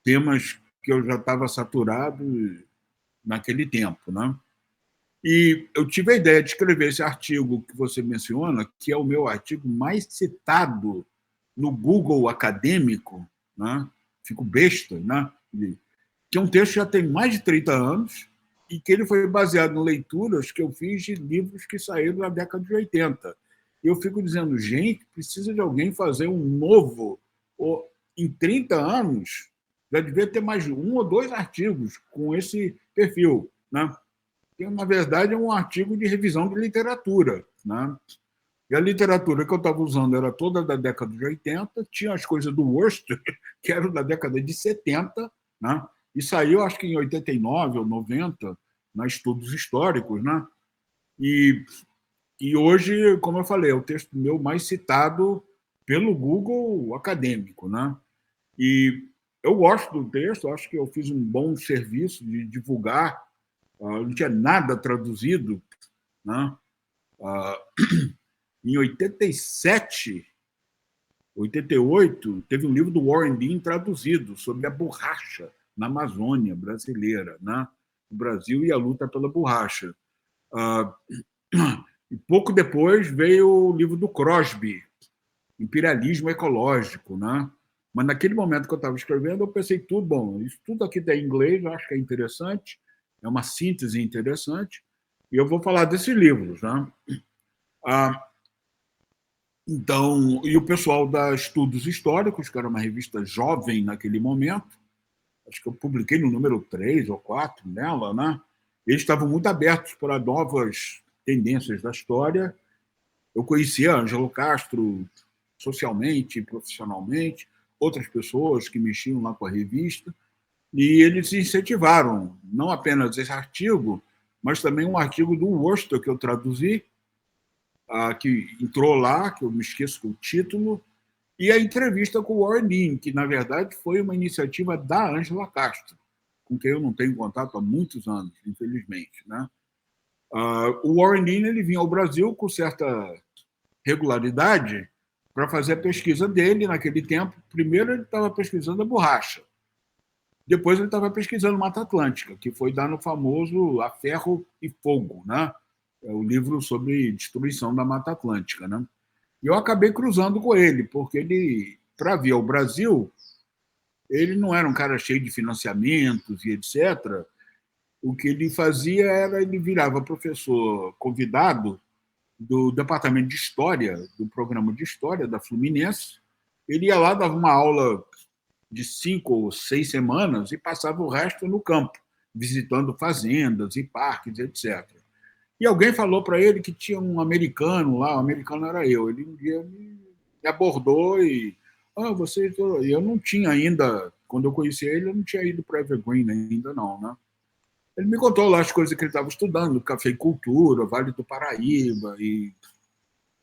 temas que eu já estava saturado naquele tempo, né? E eu tive a ideia de escrever esse artigo que você menciona, que é o meu artigo mais citado no Google acadêmico, né? Fico besta, né? Que é um texto que já tem mais de 30 anos e que ele foi baseado em leituras que eu fiz de livros que saíram na década de 80. E eu fico dizendo, gente, precisa de alguém fazer um novo. Em 30 anos, já devia ter mais de 1 ou 2 artigos com esse perfil, né? Que, na verdade, é um artigo de revisão de literatura, né? E a literatura que eu estava usando era toda da década de 80, tinha as coisas do Worcester, que eram da década de 70, né? E saiu, acho que em 89 ou 90, na Estudos Históricos, né? E hoje, como eu falei, é o texto meu mais citado pelo Google acadêmico, né? E eu gosto do texto, acho que eu fiz um bom serviço de divulgar, não tinha nada traduzido, né? Em 87, 88, teve um livro do Warren Dean traduzido sobre a borracha na Amazônia brasileira, né? O Brasil e a luta pela borracha. E pouco depois veio o livro do Crosby, Imperialismo Ecológico, né? Mas naquele momento que eu estava escrevendo, eu pensei tudo, bom, isso tudo aqui está em inglês, eu acho que é interessante, é uma síntese interessante, e eu vou falar desses livros, né? Então, e o pessoal da Estudos Históricos, que era uma revista jovem naquele momento, acho que eu publiquei no número 3 ou 4 nela, né? Eles estavam muito abertos para novas tendências da história. Eu conhecia Ângelo Castro socialmente, profissionalmente, outras pessoas que mexiam lá com a revista, e eles incentivaram não apenas esse artigo, mas também um artigo do Worcester que eu traduzi, que entrou lá, que eu me esqueço do título, e a entrevista com o Warren Dean, que, na verdade, foi uma iniciativa da Ângela Castro, com quem eu não tenho contato há muitos anos, infelizmente, né? O Warren Dean ele vinha ao Brasil com certa regularidade para fazer a pesquisa dele naquele tempo. Primeiro ele estava pesquisando a borracha, depois ele estava pesquisando Mata Atlântica, que foi dar no famoso A Ferro e Fogo, né? É o livro sobre destruição da Mata Atlântica, né? E eu acabei cruzando com ele, porque ele, para vir ao Brasil, ele não era um cara cheio de financiamentos e etc. O que ele fazia era, ele virava professor convidado do Departamento de História, do programa de História da Fluminense. Ele ia lá, dava uma aula de 5 ou 6 semanas e passava o resto no campo, visitando fazendas e parques, etc. E alguém falou para ele que tinha um americano lá, o americano era eu. Ele um dia me abordou e você... Eu não tinha ainda, quando eu conheci ele, eu não tinha ido para Evergreen ainda não, né? Ele me contou lá as coisas que ele estava estudando, cafeicultura, Vale do Paraíba e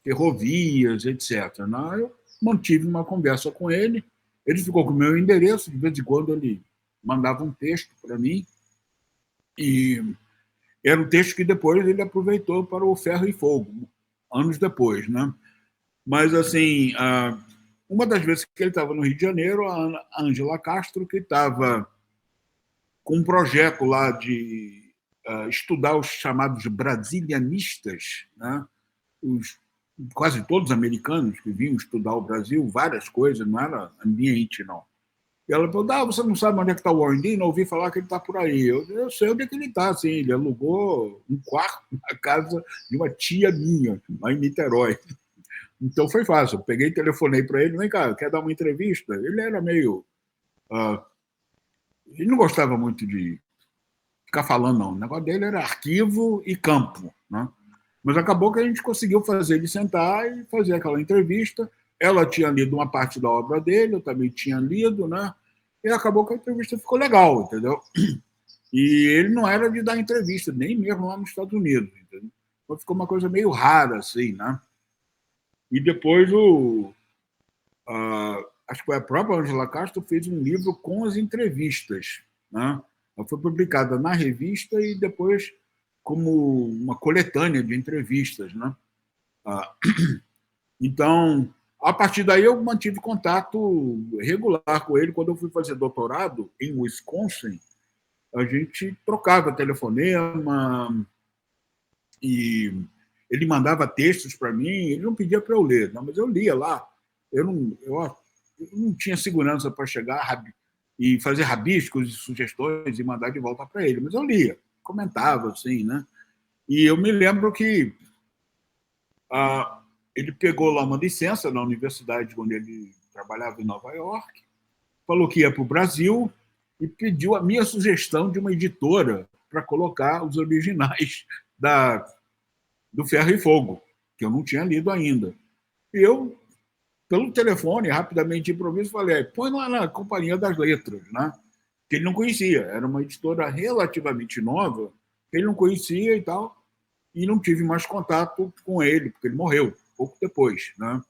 ferrovias, etc. Né? Eu mantive uma conversa com ele, ele ficou com o meu endereço, de vez em quando ele mandava um texto para mim, e era um texto que depois ele aproveitou para o Ferro e Fogo, anos depois, né? Mas, assim, uma das vezes que ele estava no Rio de Janeiro, a Ângela Castro, que estava com um projeto lá de estudar os chamados brasilianistas, né? Quase todos americanos que vinham estudar o Brasil, várias coisas, não era ambiente, não. E ela falou, você não sabe onde é que está o Warren Dean? Eu ouvi falar que ele está por aí. Eu sei onde é que ele está, assim. Ele alugou um quarto na casa de uma tia minha, lá em Niterói. Então foi fácil. Eu peguei e telefonei para ele, vem cá, quer dar uma entrevista? Ele era meio... ele não gostava muito de ficar falando, não. O negócio dele era arquivo e campo, né? Mas acabou que a gente conseguiu fazer ele sentar e fazer aquela entrevista. Ela tinha lido uma parte da obra dele, eu também tinha lido, né? E acabou que a entrevista ficou legal, entendeu? E ele não era de dar entrevista, nem mesmo lá nos Estados Unidos, entendeu? Então ficou uma coisa meio rara, assim, né? E depois acho que foi a própria Ângela Castro fez um livro com as entrevistas, né? Ela foi publicada na revista e depois como uma coletânea de entrevistas, né? Então, a partir daí eu mantive contato regular com ele. Quando eu fui fazer doutorado em Wisconsin, a gente trocava telefonema e ele mandava textos para mim. Ele não pedia para eu ler, não, mas eu lia lá. Eu não tinha segurança para chegar e fazer rabiscos e sugestões e mandar de volta para ele, mas eu lia, comentava, assim, né? E eu me lembro que ele pegou lá uma licença na universidade onde ele trabalhava em Nova York, falou que ia para o Brasil e pediu a minha sugestão de uma editora para colocar os originais do Ferro e Fogo, que eu não tinha lido ainda. E eu, pelo telefone, rapidamente improviso, falei, põe lá na Companhia das Letras, né? Que ele não conhecia. Era uma editora relativamente nova, que ele não conhecia e tal, e não tive mais contato com ele, porque ele morreu pouco depois, né?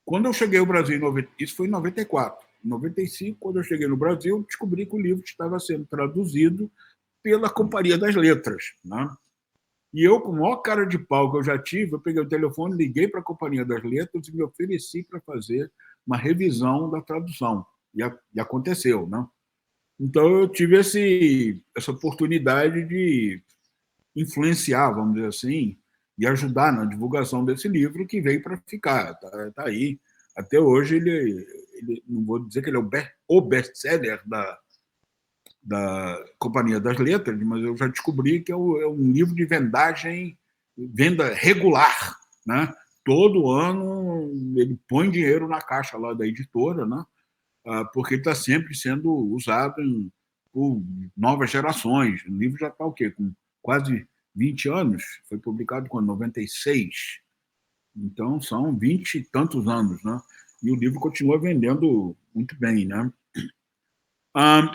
Quando eu cheguei ao Brasil, isso foi em 94. Em 95, quando eu cheguei no Brasil, descobri que o livro estava sendo traduzido pela Companhia das Letras, né? E eu, com a maior cara de pau que eu já tive, eu peguei o telefone, liguei para a Companhia das Letras e me ofereci para fazer uma revisão da tradução. E aconteceu, né? Então, eu tive essa oportunidade de influenciar, vamos dizer assim, e ajudar na divulgação desse livro que veio para ficar. Tá aí. Até hoje, ele não vou dizer que ele é o best-seller da Companhia das Letras, mas eu já descobri que é um livro de venda regular, né? Todo ano ele põe dinheiro na caixa lá da editora, né? Porque está sempre sendo usado por novas gerações. O livro já está o quê? Com quase 20 anos, foi publicado em 96, então são 20 e tantos anos, né? E o livro continua vendendo muito bem, né?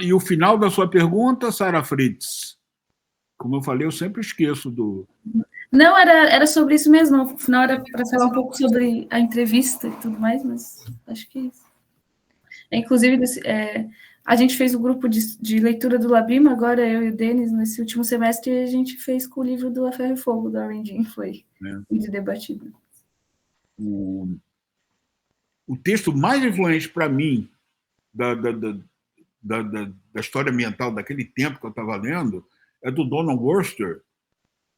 E o final da sua pergunta, Sara Fritz, como eu falei, eu sempre esqueço do... Não, era sobre isso mesmo. No final era para falar um pouco sobre a entrevista e tudo mais, mas acho que é isso. Inclusive, a gente fez o grupo de leitura do Labrima, agora eu e o Denis, nesse último semestre, a gente fez com o livro do A Ferro e Fogo, do Arendine, foi de debatido. O texto mais influente para mim da história ambiental daquele tempo que eu estava lendo é do Donald Worster,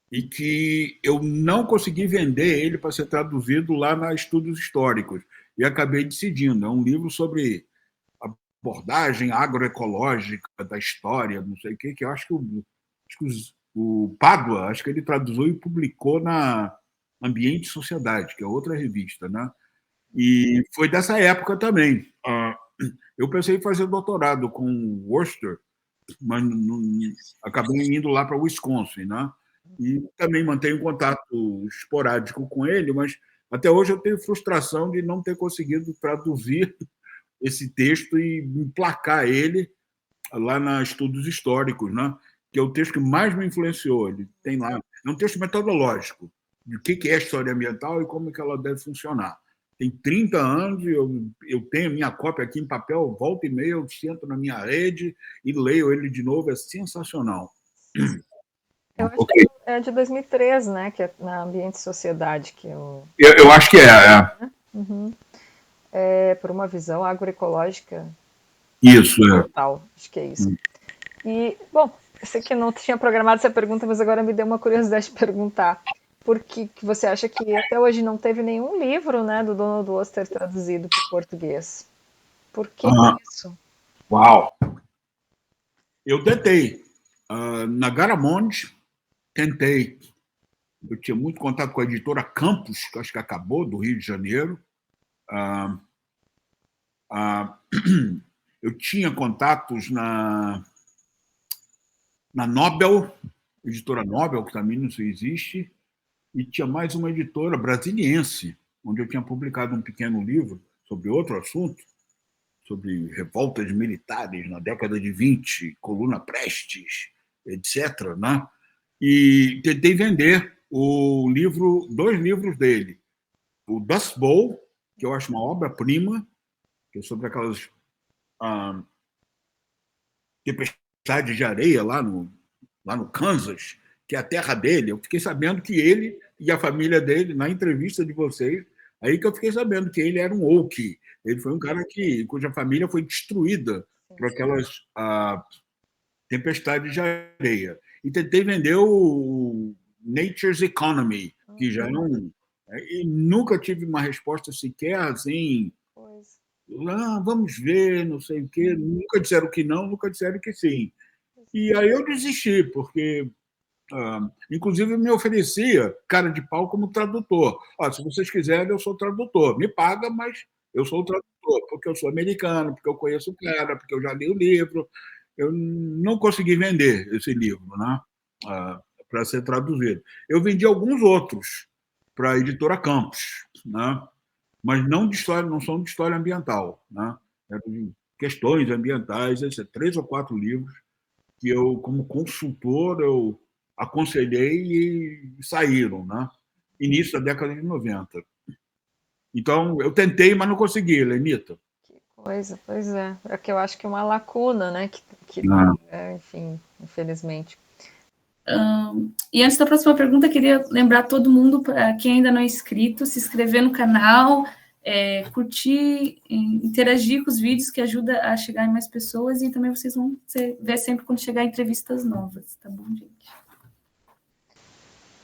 e que eu não consegui vender ele para ser traduzido lá na Estudos Históricos, e acabei decidindo. É um livro sobre abordagem agroecológica da história, não sei o que eu acho que o Pádua, acho que ele traduziu e publicou na Ambiente e Sociedade, que é outra revista, né? E foi dessa época também. Eu pensei em fazer doutorado com Worcester, mas acabei indo lá para Wisconsin, né? E também mantenho contato esporádico com ele, mas até hoje eu tenho frustração de não ter conseguido traduzir esse texto e emplacar ele lá na Estudos Históricos, né? Que é o texto que mais me influenciou. Ele tem lá, é um texto metodológico de o que é história ambiental e como que ela deve funcionar. Tem 30 anos, eu tenho minha cópia aqui em papel, volta e meia, eu sento na minha rede e leio ele de novo, é sensacional. Eu acho que é de 2003, né, que é na Ambiente e Sociedade. Eu acho que é. Uhum. É por uma visão agroecológica. Isso, total, acho que é isso. E, bom, eu sei que eu não tinha programado essa pergunta, mas agora me deu uma curiosidade de perguntar. Por que você acha que até hoje não teve nenhum livro, né, do Donald Worster traduzido para o português? Por que isso? Uau! Eu tentei. Na Garamond, tentei. Eu tinha muito contato com a editora Campos, que acho que acabou, do Rio de Janeiro. Eu tinha contatos na Nobel, editora Nobel, que também não existe, e tinha mais uma editora brasiliense, onde eu tinha publicado um pequeno livro sobre outro assunto, sobre revoltas militares na década de 20, Coluna Prestes, etc., né? E tentei vender dois livros dele. O Dust Bowl, que eu acho uma obra-prima, que é sobre aquelas tempestades de areia lá no Kansas, que é a terra dele. Eu fiquei sabendo que ele e a família dele, na entrevista de vocês, aí que eu fiquei sabendo que ele era um Okie. Ele foi um cara cuja família foi destruída por aquelas tempestades de areia. E tentei vender o Nature's Economy, que já não... E nunca tive uma resposta sequer assim... vamos ver, não sei o quê. Nunca disseram que não, nunca disseram que sim. E aí eu desisti, porque... inclusive me oferecia cara de pau como tradutor. Se vocês quiserem, eu sou tradutor. Me paga, mas eu sou tradutor, porque eu sou americano, porque eu conheço o cara, porque eu já li o livro. Eu não consegui vender esse livro, né, para ser traduzido. Eu vendi alguns outros para a editora Campos, né, mas não são de história ambiental, né, de questões ambientais, 3 ou 4 livros que eu, como consultor, eu aconselhei e saíram, né? Início da década de 90. Então, eu tentei, mas não consegui, Lenita. Que coisa, pois é. É que eu acho que é uma lacuna, né? Enfim, infelizmente. E antes da próxima pergunta, queria lembrar todo mundo, para quem ainda não é inscrito, se inscrever no canal, curtir, interagir com os vídeos, que ajuda a chegar em mais pessoas, e também vocês vão ver sempre quando chegar entrevistas novas, tá bom, gente?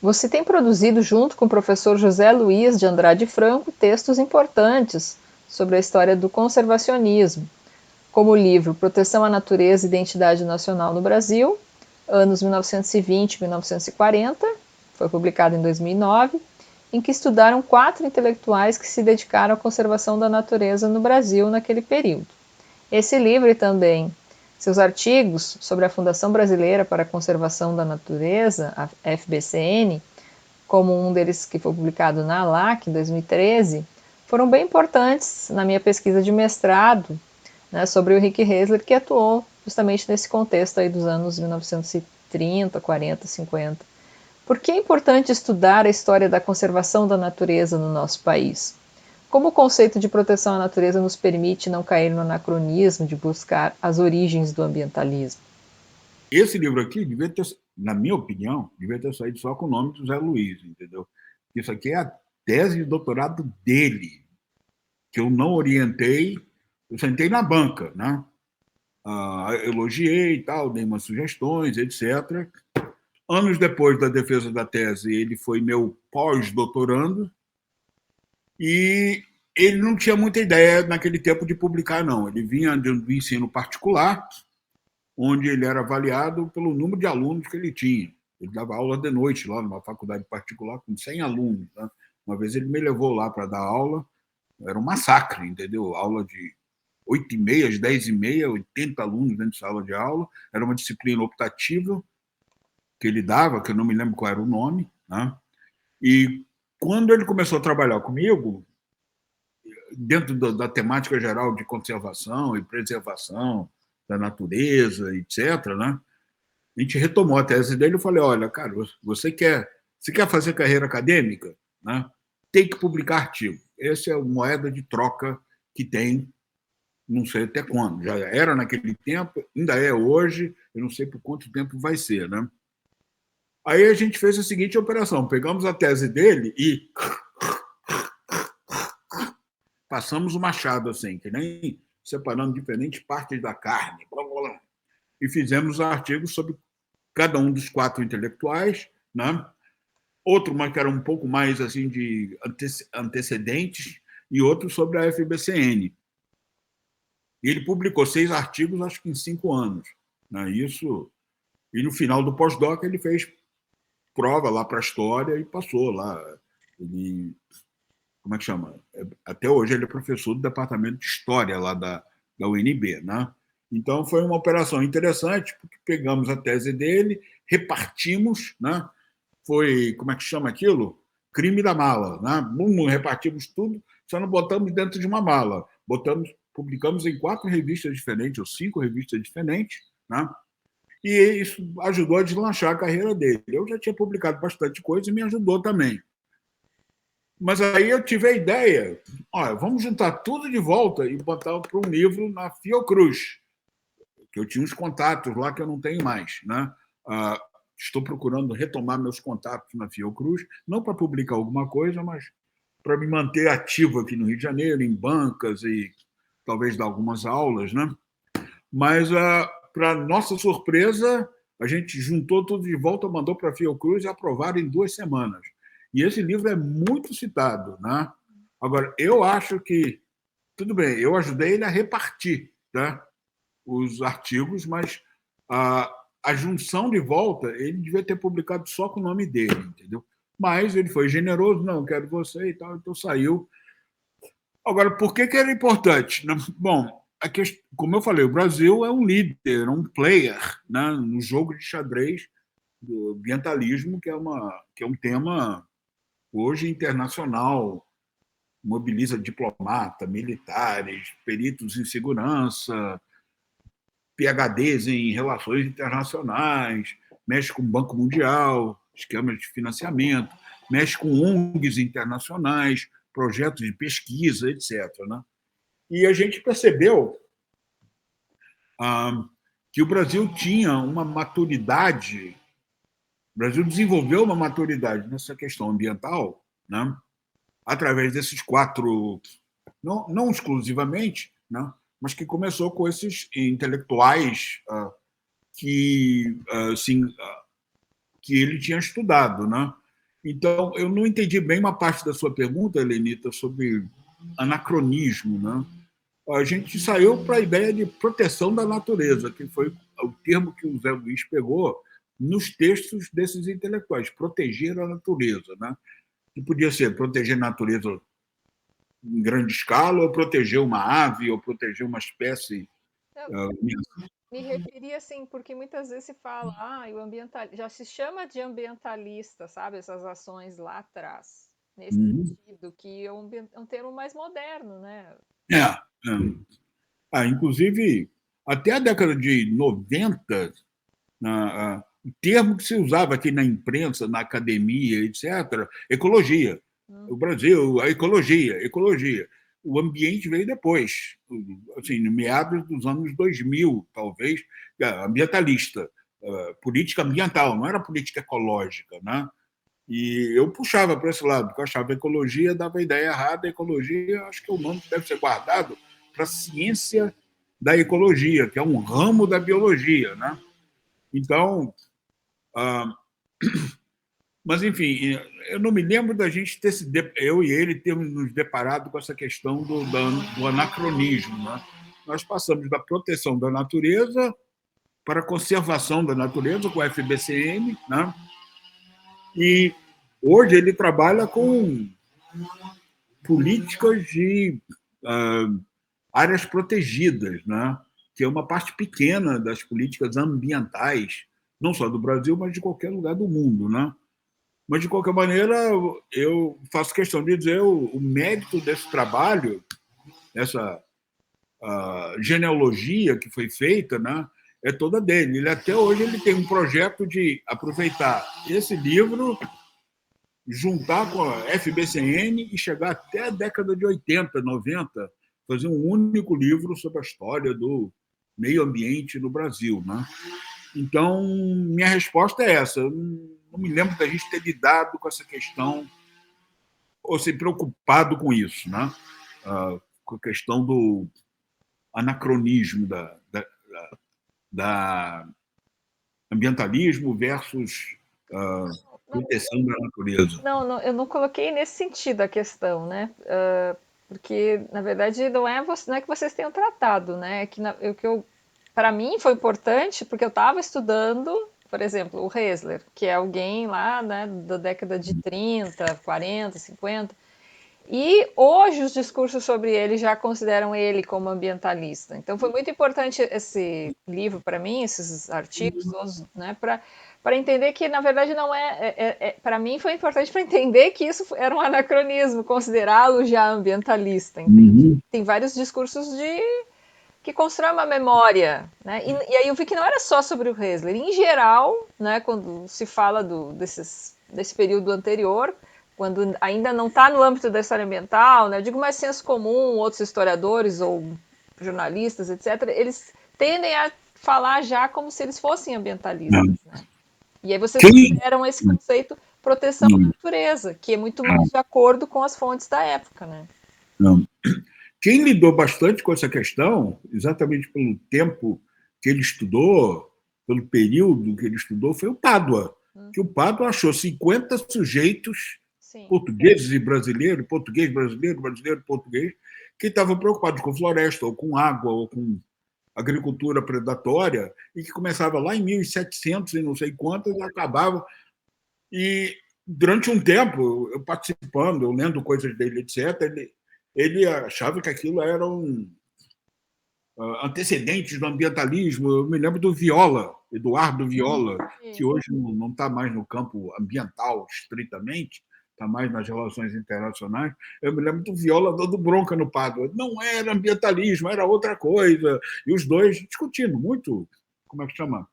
Você tem produzido, junto com o professor José Luiz de Andrade Franco, textos importantes sobre a história do conservacionismo, como o livro Proteção à Natureza e Identidade Nacional no Brasil, anos 1920-1940, foi publicado em 2009, em que estudaram 4 intelectuais que se dedicaram à conservação da natureza no Brasil naquele período. Esse livro e também seus artigos sobre a Fundação Brasileira para a Conservação da Natureza, a FBCN, como um deles que foi publicado na ALAC em 2013, foram bem importantes na minha pesquisa de mestrado, né, sobre o Rick Hessler, que atuou justamente nesse contexto aí dos anos 1930, 40, 50. Por que é importante estudar a história da conservação da natureza no nosso país? Como o conceito de proteção à natureza nos permite não cair no anacronismo de buscar as origens do ambientalismo? Esse livro aqui devia ter, na minha opinião, devia ter saído só com o nome do Zé Luiz, entendeu? Isso aqui é a tese de doutorado dele, que eu não orientei, eu sentei na banca, né? Elogiei e tal, dei umas sugestões, etc. Anos depois da defesa da tese, ele foi meu pós-doutorando e ele não tinha muita ideia naquele tempo de publicar, não. Ele vinha do ensino particular, onde ele era avaliado pelo número de alunos que ele tinha. Ele dava aula de noite lá numa faculdade particular com 100 alunos. Né? Uma vez ele me levou lá para dar aula, era um massacre, entendeu? Aula de 8h30, às 10h30, 80 alunos dentro de sala de aula. Era uma disciplina optativa que ele dava, que eu não me lembro qual era o nome. Né? E quando ele começou a trabalhar comigo, dentro da temática geral de conservação e preservação da natureza, etc., né? A gente retomou a tese dele e eu falei, olha, cara, você quer fazer carreira acadêmica? Né? Tem que publicar artigo. Essa é a moeda de troca que tem, não sei até quando. Já era naquele tempo, ainda é hoje, eu não sei por quanto tempo vai ser. Né? Aí a gente fez a seguinte operação, pegamos a tese dele e passamos o machado, assim, que nem separando diferentes partes da carne, blá, blá, blá, e fizemos artigos sobre cada um dos 4 intelectuais, né? Outro, mas que era um pouco mais assim de antecedentes, e outro sobre a FBCN. E ele publicou 6 artigos, acho que em 5 anos. Né? Isso. E no final do pós-doc ele fez prova lá para a história e passou lá. Ele, como é que chama? Até hoje ele é professor do departamento de história lá da UNB, né? Então foi uma operação interessante, porque pegamos a tese dele, repartimos, né? Foi, como é que chama aquilo? Crime da mala, né? Repartimos tudo, só não botamos dentro de uma mala. Publicamos em 4 revistas diferentes, ou 5 revistas diferentes, né? E isso ajudou a deslanchar a carreira dele. Eu já tinha publicado bastante coisa e me ajudou também. Mas aí eu tive a ideia, olha, vamos juntar tudo de volta e botar para um livro na Fiocruz, que eu tinha uns contatos lá que eu não tenho mais, né? Estou procurando retomar meus contatos na Fiocruz, não para publicar alguma coisa, mas para me manter ativo aqui no Rio de Janeiro, em bancas e talvez dar algumas aulas, né? Mas, para nossa surpresa, a gente juntou tudo de volta, mandou para a Fiocruz e aprovaram em 2 semanas. E esse livro é muito citado, né? Agora, eu acho que, tudo bem, eu ajudei ele a repartir, né, os artigos, mas a junção de volta, ele devia ter publicado só com o nome dele, entendeu? Mas ele foi generoso, não, quero você e tal, então saiu. Agora, por que era importante? Bom, como eu falei, o Brasil é um líder, um player, né, no jogo de xadrez do ambientalismo, que é um tema hoje internacional, mobiliza diplomata, militares, peritos em segurança, PhDs em relações internacionais, mexe com o Banco Mundial, esquemas de financiamento, mexe com ONGs internacionais, projetos de pesquisa, etc. Né? E a gente percebeu que o Brasil tinha uma maturidade, o Brasil desenvolveu uma maturidade nessa questão ambiental, né? Através desses 4, não exclusivamente, né? Mas que começou com esses intelectuais que, assim, que ele tinha estudado, né? Então, eu não entendi bem uma parte da sua pergunta, Helenita, sobre anacronismo, né? A gente saiu para a ideia de proteção da natureza, que foi o termo que o Zé Luiz pegou nos textos desses intelectuais, proteger a natureza, né? Que podia ser proteger a natureza em grande escala, ou proteger uma ave, ou proteger uma espécie. Me referi assim, porque muitas vezes se fala, o ambientalista, já se chama de ambientalista, sabe? Essas ações lá atrás, nesse sentido, que é um termo mais moderno, né? Inclusive, até a década de 90, o termo que se usava aqui na imprensa, na academia, etc., ecologia. O Brasil, a ecologia. O ambiente veio depois, assim, no meados dos anos 2000, talvez, ambientalista, política ambiental, não era política ecológica, né? E eu puxava para esse lado, porque eu achava que a ecologia dava a ideia errada. A ecologia, acho que o nome deve ser guardado para a ciência da ecologia, que é um ramo da biologia, né? Então, mas, enfim, eu não me lembro da gente eu e ele termos nos deparado com essa questão do anacronismo, né? Nós passamos da proteção da natureza para a conservação da natureza com o FBCN, né? E hoje ele trabalha com políticas de áreas protegidas, né? Que é uma parte pequena das políticas ambientais, não só do Brasil, mas de qualquer lugar do mundo, né? Mas, de qualquer maneira, eu faço questão de dizer o mérito desse trabalho, essa genealogia que foi feita, né, é toda dele. Ele, até hoje, ele tem um projeto de aproveitar esse livro, juntar com a FBCN e chegar até a década de 80, 90, fazer um único livro sobre a história do meio ambiente no Brasil, né? Então, minha resposta é essa. Eu não me lembro da gente ter lidado com essa questão ou se preocupado com isso, né? Com a questão do anacronismo da ambientalismo versus proteção da natureza. Não, eu não coloquei nesse sentido a questão, né? Porque, na verdade, não é que vocês tenham tratado, né? É que para mim foi importante porque eu estava estudando, por exemplo, o Hessler, que é alguém lá, né, da década de 30, 40, 50, e hoje os discursos sobre ele já consideram ele como ambientalista. Então foi muito importante esse livro para mim, esses artigos todos, né, para entender que, na verdade, não para mim foi importante para entender que isso era um anacronismo, considerá-lo já ambientalista. Entende? Tem vários discursos que constrói uma memória, né? E aí eu vi que não era só sobre o Hessler. Em geral, né, quando se fala desse período anterior, quando ainda não está no âmbito da história ambiental, né, eu digo mais senso comum, outros historiadores ou jornalistas, etc., eles tendem a falar já como se eles fossem ambientalistas. Né? E aí vocês consideram esse conceito proteção da natureza, que é muito mais de acordo com as fontes da época. Né? Não. Quem lidou bastante com essa questão, exatamente pelo tempo que ele estudou, pelo período que ele estudou, foi o Pádua. Que o Pádua achou 50 sujeitos, sim, portugueses e brasileiros, português, brasileiro, brasileiro, português, que estavam preocupados com floresta, ou com água, ou com agricultura predatória, e que começava lá em 1700 e não sei quantas, e acabava. E, durante um tempo, eu participando, eu lendo coisas dele, etc., ele achava que aquilo eram antecedentes do ambientalismo. Eu me lembro do Viola, Eduardo Viola, que hoje não está mais no campo ambiental, estritamente, está mais nas relações internacionais. Eu me lembro do Viola dando bronca no Pádua. Não era ambientalismo, era outra coisa. E os dois discutindo muito, como é que chama?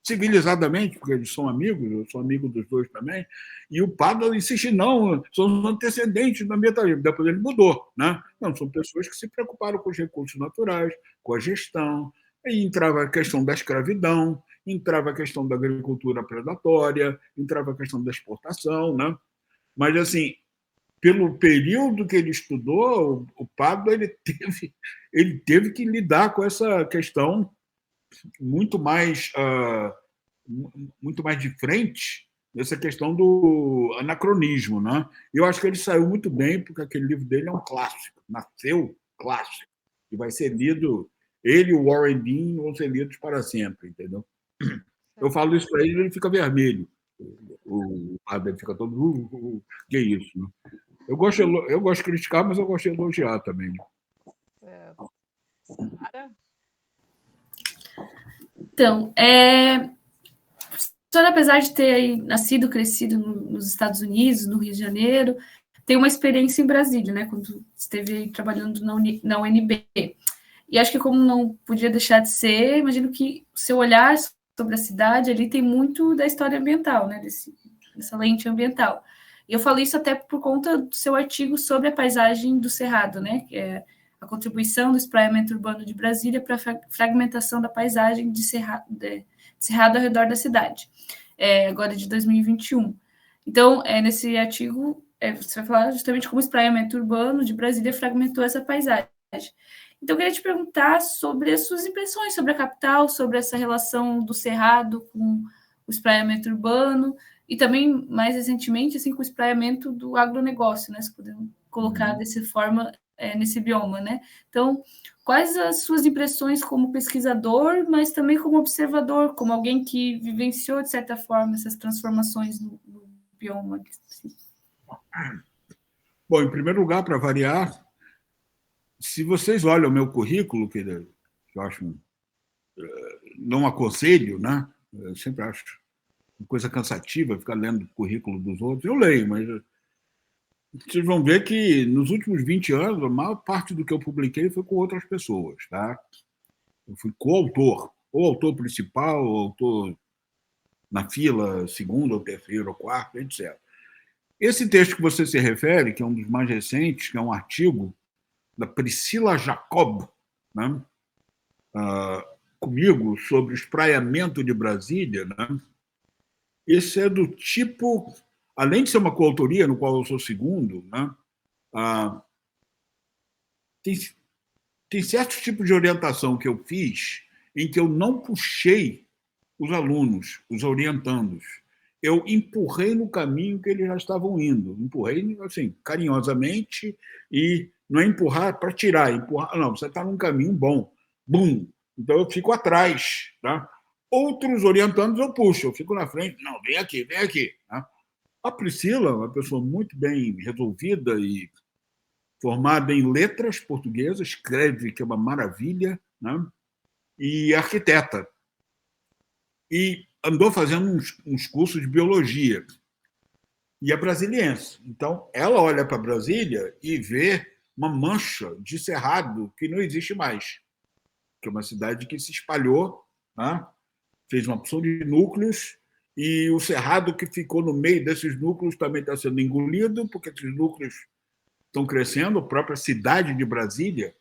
Civilizadamente, porque eles são amigos, eu sou amigo dos dois também, e o Pádua insiste, não, são os antecedentes do ambientalismo. Depois ele mudou, né? Não, são pessoas que se preocuparam com os recursos naturais, com a gestão, aí entrava a questão da escravidão, entrava a questão da agricultura predatória, entrava a questão da exportação, né? Mas, assim, pelo período que ele estudou, o Pádua ele teve que lidar com essa questão muito mais de frente nessa questão do anacronismo, né? Eu acho que ele saiu muito bem, porque aquele livro dele é um clássico, nasceu clássico, e vai ser lido, ele e o Warren Bean vão ser lidos para sempre, entendeu? Eu falo isso para ele, ele fica vermelho, o padre fica todo, que é isso, né? Eu gosto de criticar, mas eu gosto de elogiar também. Então, apesar de ter nascido, crescido nos Estados Unidos, no Rio de Janeiro, tem uma experiência em Brasília, né? Quando esteve trabalhando na UNB. E acho que como não podia deixar de ser, imagino que o seu olhar sobre a cidade, ali tem muito da história ambiental, né? Dessa lente ambiental. E eu falei isso até por conta do seu artigo sobre a paisagem do Cerrado, né? Que é a contribuição do espraiamento urbano de Brasília para a fragmentação da paisagem de cerrado ao redor da cidade, agora de 2021. Então, nesse artigo, você vai falar justamente como o espraiamento urbano de Brasília fragmentou essa paisagem. Então, eu queria te perguntar sobre as suas impressões sobre a capital, sobre essa relação do cerrado com o espraiamento urbano, e também, mais recentemente, assim, com o espraiamento do agronegócio, né? Se podemos colocar dessa forma nesse bioma, né? Então, quais as suas impressões como pesquisador, mas também como observador, como alguém que vivenciou, de certa forma, essas transformações no bioma? Bom, em primeiro lugar, para variar, se vocês olham o meu currículo, que eu acho, não aconselho, né? Eu sempre acho uma coisa cansativa ficar lendo o currículo dos outros. Eu leio, mas vocês vão ver que nos últimos 20 anos, a maior parte do que eu publiquei foi com outras pessoas. Tá? Eu fui coautor, ou autor principal, ou autor na fila, segundo, ou terceiro, ou quarto, etc. Esse texto que você se refere, que é um dos mais recentes, que é um artigo da Priscila Jacob, né? Comigo, sobre o espraiamento de Brasília, né? Esse é do tipo, além de ser uma coautoria, no qual eu sou segundo, né? Tem certos tipos de orientação que eu fiz em que eu não puxei os alunos, os orientandos. Eu empurrei no caminho que eles já estavam indo. Empurrei, assim, carinhosamente, e não é empurrar para tirar, empurrar. Não, você está num caminho bom. Bum! Então eu fico atrás. Tá? Outros orientandos eu puxo, eu fico na frente. Não, vem aqui, vem aqui. Tá? A Priscila, uma pessoa muito bem resolvida e formada em letras portuguesas, escreve, que é uma maravilha, né? E arquiteta. E andou fazendo uns cursos de biologia. E é brasiliense. Então, ela olha para Brasília e vê uma mancha de cerrado que não existe mais, que é uma cidade que se espalhou, né? Fez uma opção de núcleos, e o cerrado que ficou no meio desses núcleos também está sendo engolido, porque esses núcleos estão crescendo. A própria cidade de Brasília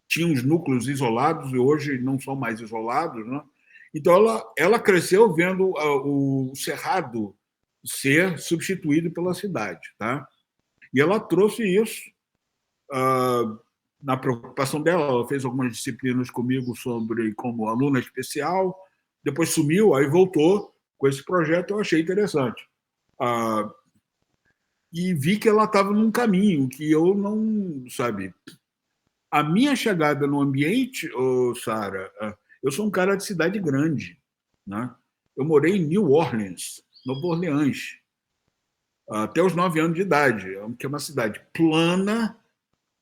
tinha uns núcleos isolados e hoje não são mais isolados, né? Então, ela cresceu vendo o cerrado ser substituído pela cidade. Tá? E ela trouxe isso na preocupação dela. Ela fez algumas disciplinas comigo sobre como aluna especial, depois sumiu, aí voltou com esse projeto. Eu achei interessante. E vi que ela estava num caminho que eu não... Sabe, a minha chegada no ambiente, Sara, eu sou um cara de cidade grande. Né? Eu morei em New Orleans, Nova Orleans, até os 9 anos de idade, que é uma cidade plana,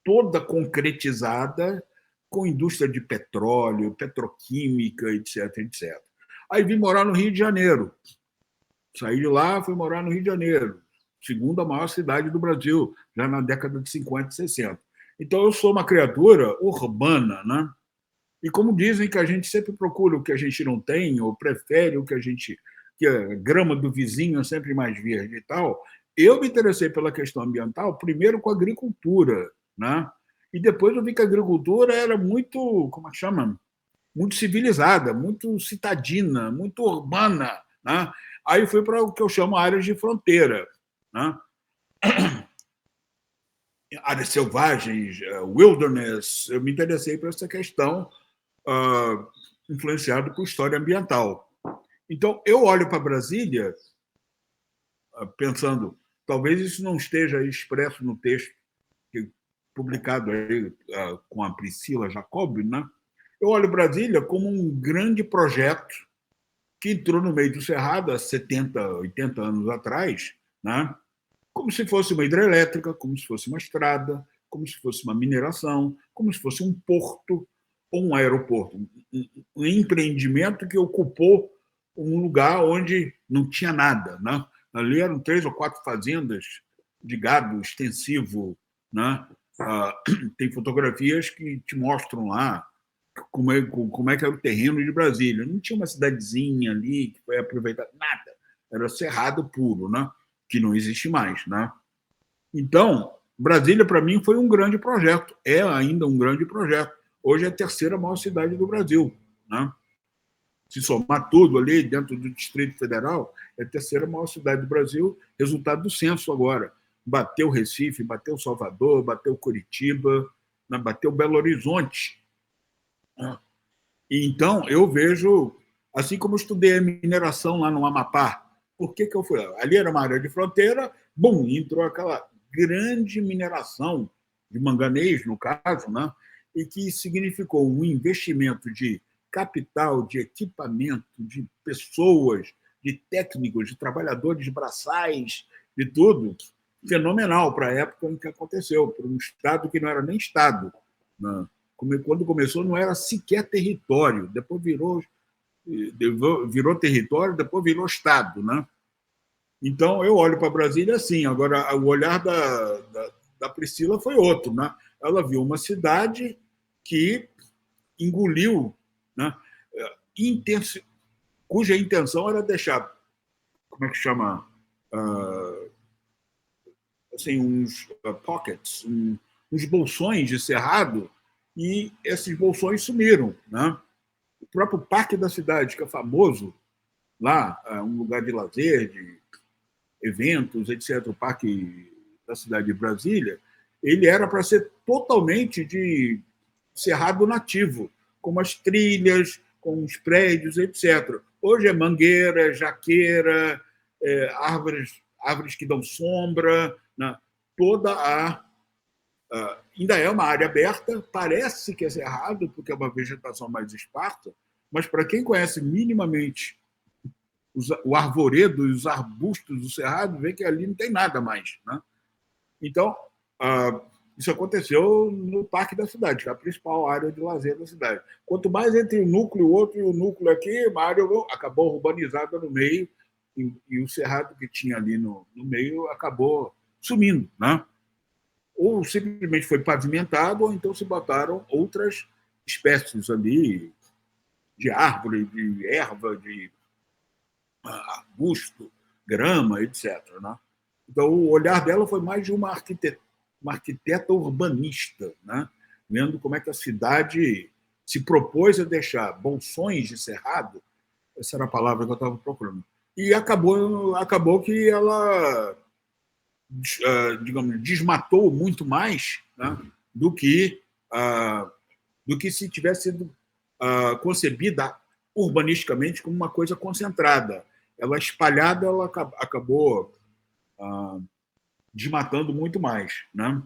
toda concretizada, com indústria de petróleo, petroquímica, etc, etc. Aí vim morar no Rio de Janeiro. Saí de lá, fui morar no Rio de Janeiro, segunda maior cidade do Brasil, já na década de 50 e 60. Então, eu sou uma criatura urbana, né? E como dizem que a gente sempre procura o que a gente não tem, ou prefere o que que a grama do vizinho é sempre mais verde e tal, eu me interessei pela questão ambiental, primeiro com a agricultura, né? E depois eu vi que a agricultura era muito, como é que chama? Muito civilizada, muito citadina, muito urbana, né? Aí fui para o que eu chamo áreas de fronteira, né? Áreas selvagens, wilderness. Eu me interessei por essa questão, influenciado por história ambiental. Então, eu olho para Brasília pensando, talvez isso não esteja expresso no texto publicado aí, com a Priscila Jacob, né? Eu olho Brasília como um grande projeto que entrou no meio do Cerrado há 70, 80 anos atrás, né? Como se fosse uma hidrelétrica, como se fosse uma estrada, como se fosse uma mineração, como se fosse um porto ou um aeroporto. Um empreendimento que ocupou um lugar onde não tinha nada. Né? Ali eram 3 ou 4 fazendas de gado extensivo. Né? Tem fotografias que te mostram lá como é que era o terreno de Brasília. Não tinha uma cidadezinha ali que foi aproveitada, nada. Era cerrado puro, né? Que não existe mais. Né? Então, Brasília, para mim, foi um grande projeto. É ainda um grande projeto. Hoje é a terceira maior cidade do Brasil. Né? Se somar tudo ali dentro do Distrito Federal, é a terceira maior cidade do Brasil, resultado do censo agora. Bateu Recife, bateu Salvador, bateu Curitiba, né? Bateu Belo Horizonte. Então, eu vejo, assim como eu estudei a mineração lá no Amapá, por que eu fui lá? Ali era uma área de fronteira, bum, entrou aquela grande mineração de manganês, no caso, né? E que significou um investimento de capital, de equipamento, de pessoas, de técnicos, de trabalhadores braçais, de tudo, fenomenal para a época em que aconteceu, para um estado que não era nem estado. Né? Quando começou, não era sequer território, depois virou território, depois virou estado. Né? Então, eu olho para Brasília assim. Agora, o olhar da Priscila foi outro. Né? Ela viu uma cidade que engoliu, né? Cuja intenção era deixar, como é que chama? Assim, uns pockets, uns bolsões de cerrado, e esses bolsões sumiram. Né? O próprio Parque da Cidade, que é famoso, lá, um lugar de lazer, de eventos, etc., o Parque da Cidade de Brasília, ele era para ser totalmente de cerrado nativo, com as trilhas, com os prédios, etc. Hoje é mangueira, jaqueira, árvores que dão sombra, né? Toda ainda é uma área aberta, parece que é cerrado, porque é uma vegetação mais esparsa, mas para quem conhece minimamente o arvoredo e os arbustos do cerrado, vê que ali não tem nada mais. Né? Então, isso aconteceu no Parque da Cidade, que é a principal área de lazer da cidade. Quanto mais entre um núcleo e outro, e o núcleo aqui, uma área acabou urbanizada no meio, e o cerrado que tinha ali no meio acabou sumindo. Né? Ou simplesmente foi pavimentado, ou então se botaram outras espécies ali, de árvore, de erva, de arbusto, grama, etc. Né? Então, o olhar dela foi mais de uma arquiteta urbanista, né? Vendo como é que a cidade se propôs a deixar bolsões de cerrado, essa era a palavra que eu estava procurando, e acabou que ela, digamos, desmatou muito mais, né? do que se tivesse sido concebida urbanisticamente como uma coisa concentrada. Ela espalhada, ela acabou desmatando muito mais. Né?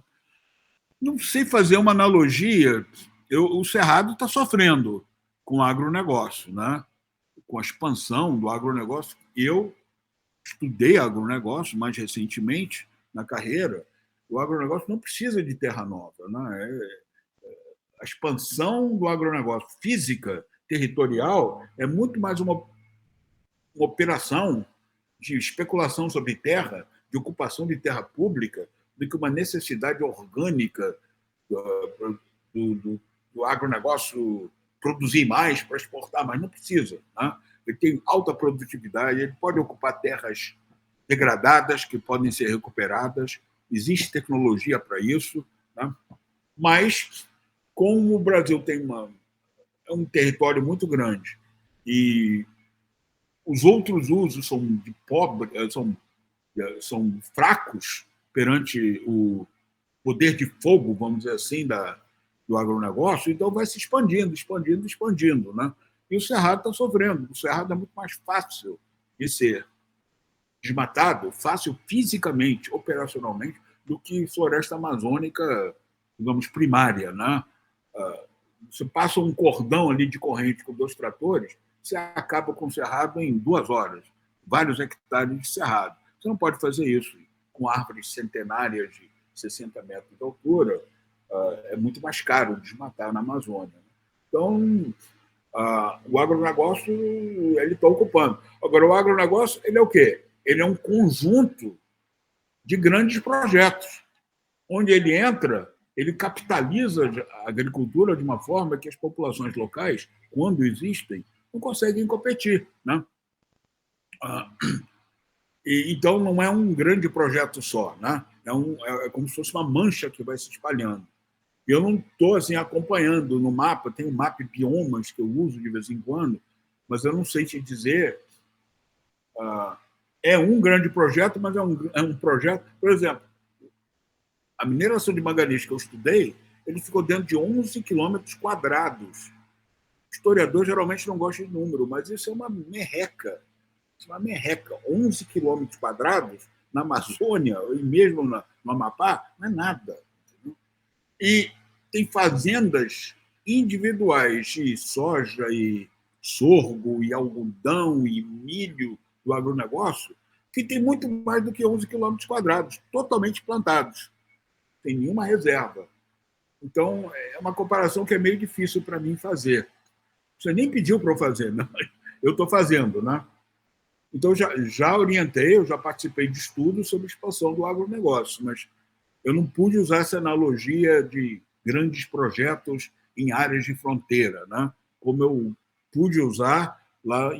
Não sei fazer uma analogia. O Cerrado está sofrendo com o agronegócio, né? Com a expansão do agronegócio. Eu estudei agronegócio mais recentemente na carreira. O agronegócio não precisa de terra nova. Né? A expansão do agronegócio física, territorial, é muito mais uma operação de especulação sobre terra, de ocupação de terra pública, do que uma necessidade orgânica do agronegócio produzir mais para exportar, mas não precisa. Né? Ele tem alta produtividade, ele pode ocupar terras degradadas que podem ser recuperadas, existe tecnologia para isso, né? Mas, como o Brasil tem um território muito grande e os outros usos são fracos perante o poder de fogo, vamos dizer assim, do agronegócio, então vai se expandindo. Né? E o Cerrado está sofrendo. O Cerrado é muito mais fácil de ser desmatado, fácil fisicamente, operacionalmente, do que floresta amazônica, digamos, primária. Né? Você passa um cordão ali de corrente com 2 tratores, você acaba com o cerrado em 2 horas, vários hectares de cerrado. Você não pode fazer isso com árvores centenárias de 60 metros de altura, é muito mais caro desmatar na Amazônia. Então, o agronegócio ele está ocupando. Agora, o agronegócio ele é o quê? Ele é um conjunto de grandes projetos, onde ele entra ele capitaliza a agricultura de uma forma que as populações locais, quando existem, não conseguem competir, né? Então, não é um grande projeto só, né? É como se fosse uma mancha que vai se espalhando. Eu não estou assim, acompanhando no mapa, tem um mapa de biomas que eu uso de vez em quando, mas eu não sei te dizer. É um grande projeto, mas é um projeto. Por exemplo, a mineração de manganês que eu estudei, ele ficou dentro de 11 quilômetros quadrados. Historiador geralmente não gosta de número, mas isso é uma merreca. Isso é uma merreca. 11 quilômetros quadrados na Amazônia, e mesmo no Amapá, não é nada. Entendeu? E tem fazendas individuais de soja e sorgo e algodão e milho do agronegócio que tem muito mais do que 11 quilômetros quadrados, totalmente plantados. Tem nenhuma reserva. Então, é uma comparação que é meio difícil para mim fazer. Você nem pediu para eu fazer, não. Eu estou fazendo, né? Então, já orientei, eu já participei de estudos sobre expansão do agronegócio, mas eu não pude usar essa analogia de grandes projetos em áreas de fronteira, né? Como eu pude usar lá,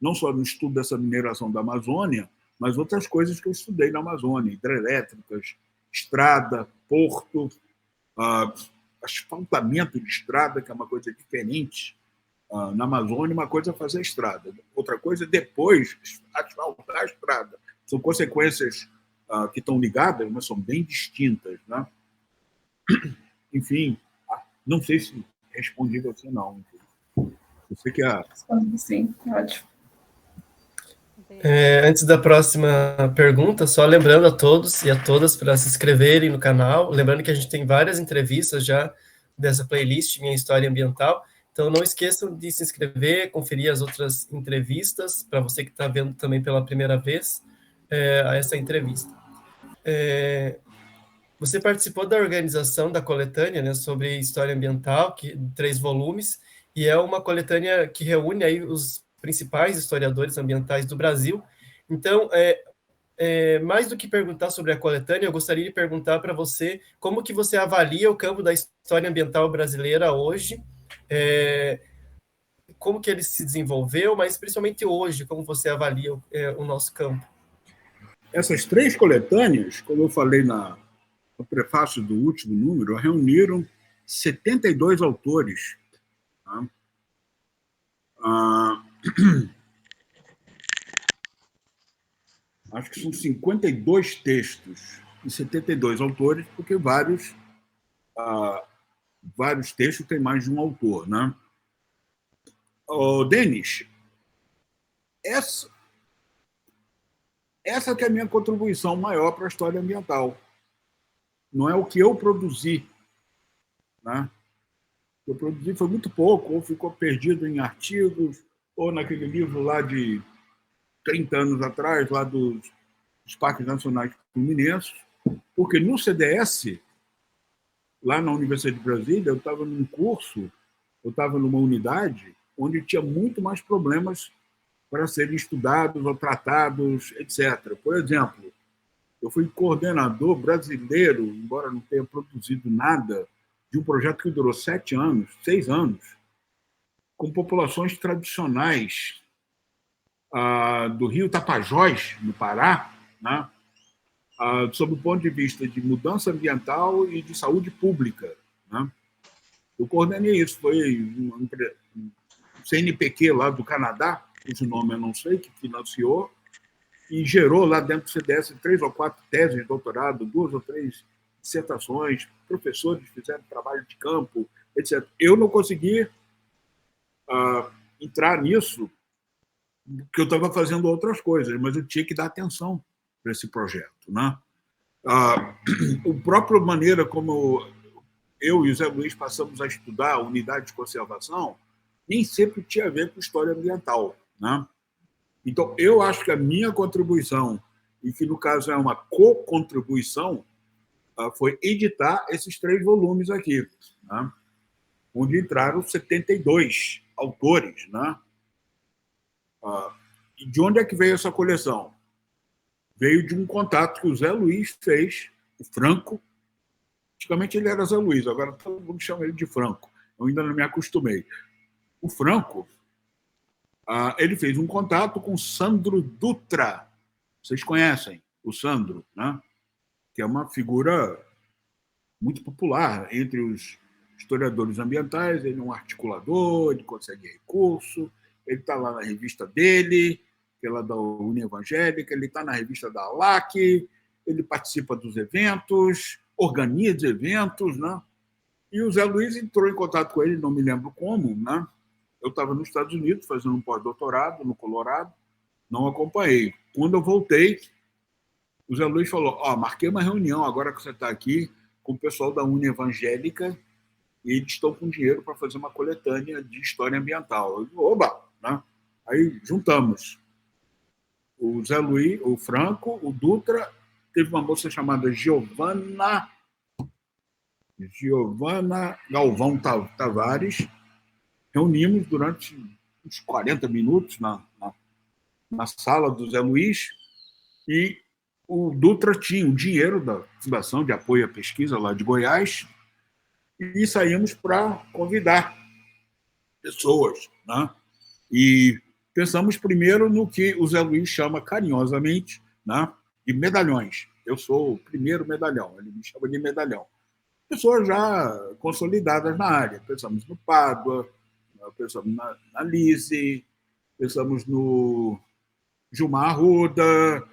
não só no estudo dessa mineração da Amazônia, mas outras coisas que eu estudei na Amazônia, hidrelétricas, estrada, porto, asfaltamento de estrada, que é uma coisa diferente na Amazônia. Uma coisa é fazer a estrada, outra coisa é depois asfaltar a estrada. São consequências que estão ligadas, mas são bem distintas, né? Enfim, não sei se respondi você, não. Eu sei que Sim, ótimo. Antes da próxima pergunta, só lembrando a todos e a todas para se inscreverem no canal, lembrando que a gente tem várias entrevistas já dessa playlist Minha História Ambiental, então não esqueçam de se inscrever, conferir as outras entrevistas, para você que está vendo também pela primeira vez a essa entrevista. Você participou da organização da coletânea, né, sobre história ambiental, 3 volumes, e é uma coletânea que reúne aí os principais historiadores ambientais do Brasil. Então, mais do que perguntar sobre a coletânea, eu gostaria de perguntar para você como que você avalia o campo da história ambiental brasileira hoje, como que ele se desenvolveu, mas principalmente hoje, como você avalia o nosso campo. Essas 3 coletâneas, como eu falei no prefácio do último número, reuniram 72 autores. Tá? Acho que são 52 textos e 72 autores, porque vários textos têm mais de um autor, né? Denis, essa que é a minha contribuição maior para a história ambiental. Não é o que eu produzi, né? O que eu produzi foi muito pouco, ou ficou perdido em artigos, ou naquele livro lá de 30 anos atrás, lá dos Parques Nacionais Fluminenses, porque no CDS, lá na Universidade de Brasília, eu estava num curso, eu estava numa unidade onde tinha muito mais problemas para serem estudados ou tratados, etc. Por exemplo, eu fui coordenador brasileiro, embora não tenha produzido nada, de um projeto que durou 6 anos, com populações tradicionais do Rio Tapajós, no Pará, né? Sob o ponto de vista de mudança ambiental e de saúde pública, né? Eu coordenei isso, foi um CNPq lá do Canadá, cujo nome eu não sei, que financiou, e gerou lá dentro do CDS 3 ou 4 teses de doutorado, 2 ou 3 dissertações, professores fizeram trabalho de campo, etc. Eu não consegui entrar nisso, porque eu estava fazendo outras coisas, mas eu tinha que dar atenção para esse projeto, né? A própria maneira como eu e o Zé Luiz passamos a estudar a unidade de conservação nem sempre tinha a ver com história ambiental, né? Então, eu acho que a minha contribuição, e que no caso é uma co-contribuição, foi editar esses 3 volumes aqui, né? Onde entraram 72 autores, né? E de onde é que veio essa coleção? Veio de um contato que o Zé Luiz fez, o Franco, Antigamente ele era Zé Luiz, agora todo mundo chama ele de Franco. Eu ainda não me acostumei. O Franco, ele fez um contato com Sandro Dutra. Vocês conhecem o Sandro, né? Que é uma figura muito popular entre os historiadores ambientais. Ele é um articulador, ele consegue recurso, ele está lá na revista dele, que é lá da União Evangélica, ele está na revista da ALAC, ele participa dos eventos, organiza eventos, né? E o Zé Luiz entrou em contato com ele, não me lembro como, né? Eu estava nos Estados Unidos fazendo um pós-doutorado no Colorado, não acompanhei. Quando eu voltei, o Zé Luiz falou: marquei uma reunião agora que você está aqui com o pessoal da União Evangélica e eles estão com dinheiro para fazer uma coletânea de história ambiental. Eu digo, oba! Né? Aí juntamos o Zé Luiz, o Franco, o Dutra, teve uma moça chamada Giovana Galvão Tavares. Reunimos durante uns 40 minutos na sala do Zé Luiz e o Dutra tinha o dinheiro da Fundação de Apoio à Pesquisa lá de Goiás e saímos para convidar pessoas, né? E pensamos primeiro no que o Zé Luiz chama carinhosamente, né, de medalhões. Eu sou o primeiro medalhão, ele me chama de medalhão. Pessoas já consolidadas na área. Pensamos no Pádua, pensamos na Lise, pensamos no Gilmar Arruda,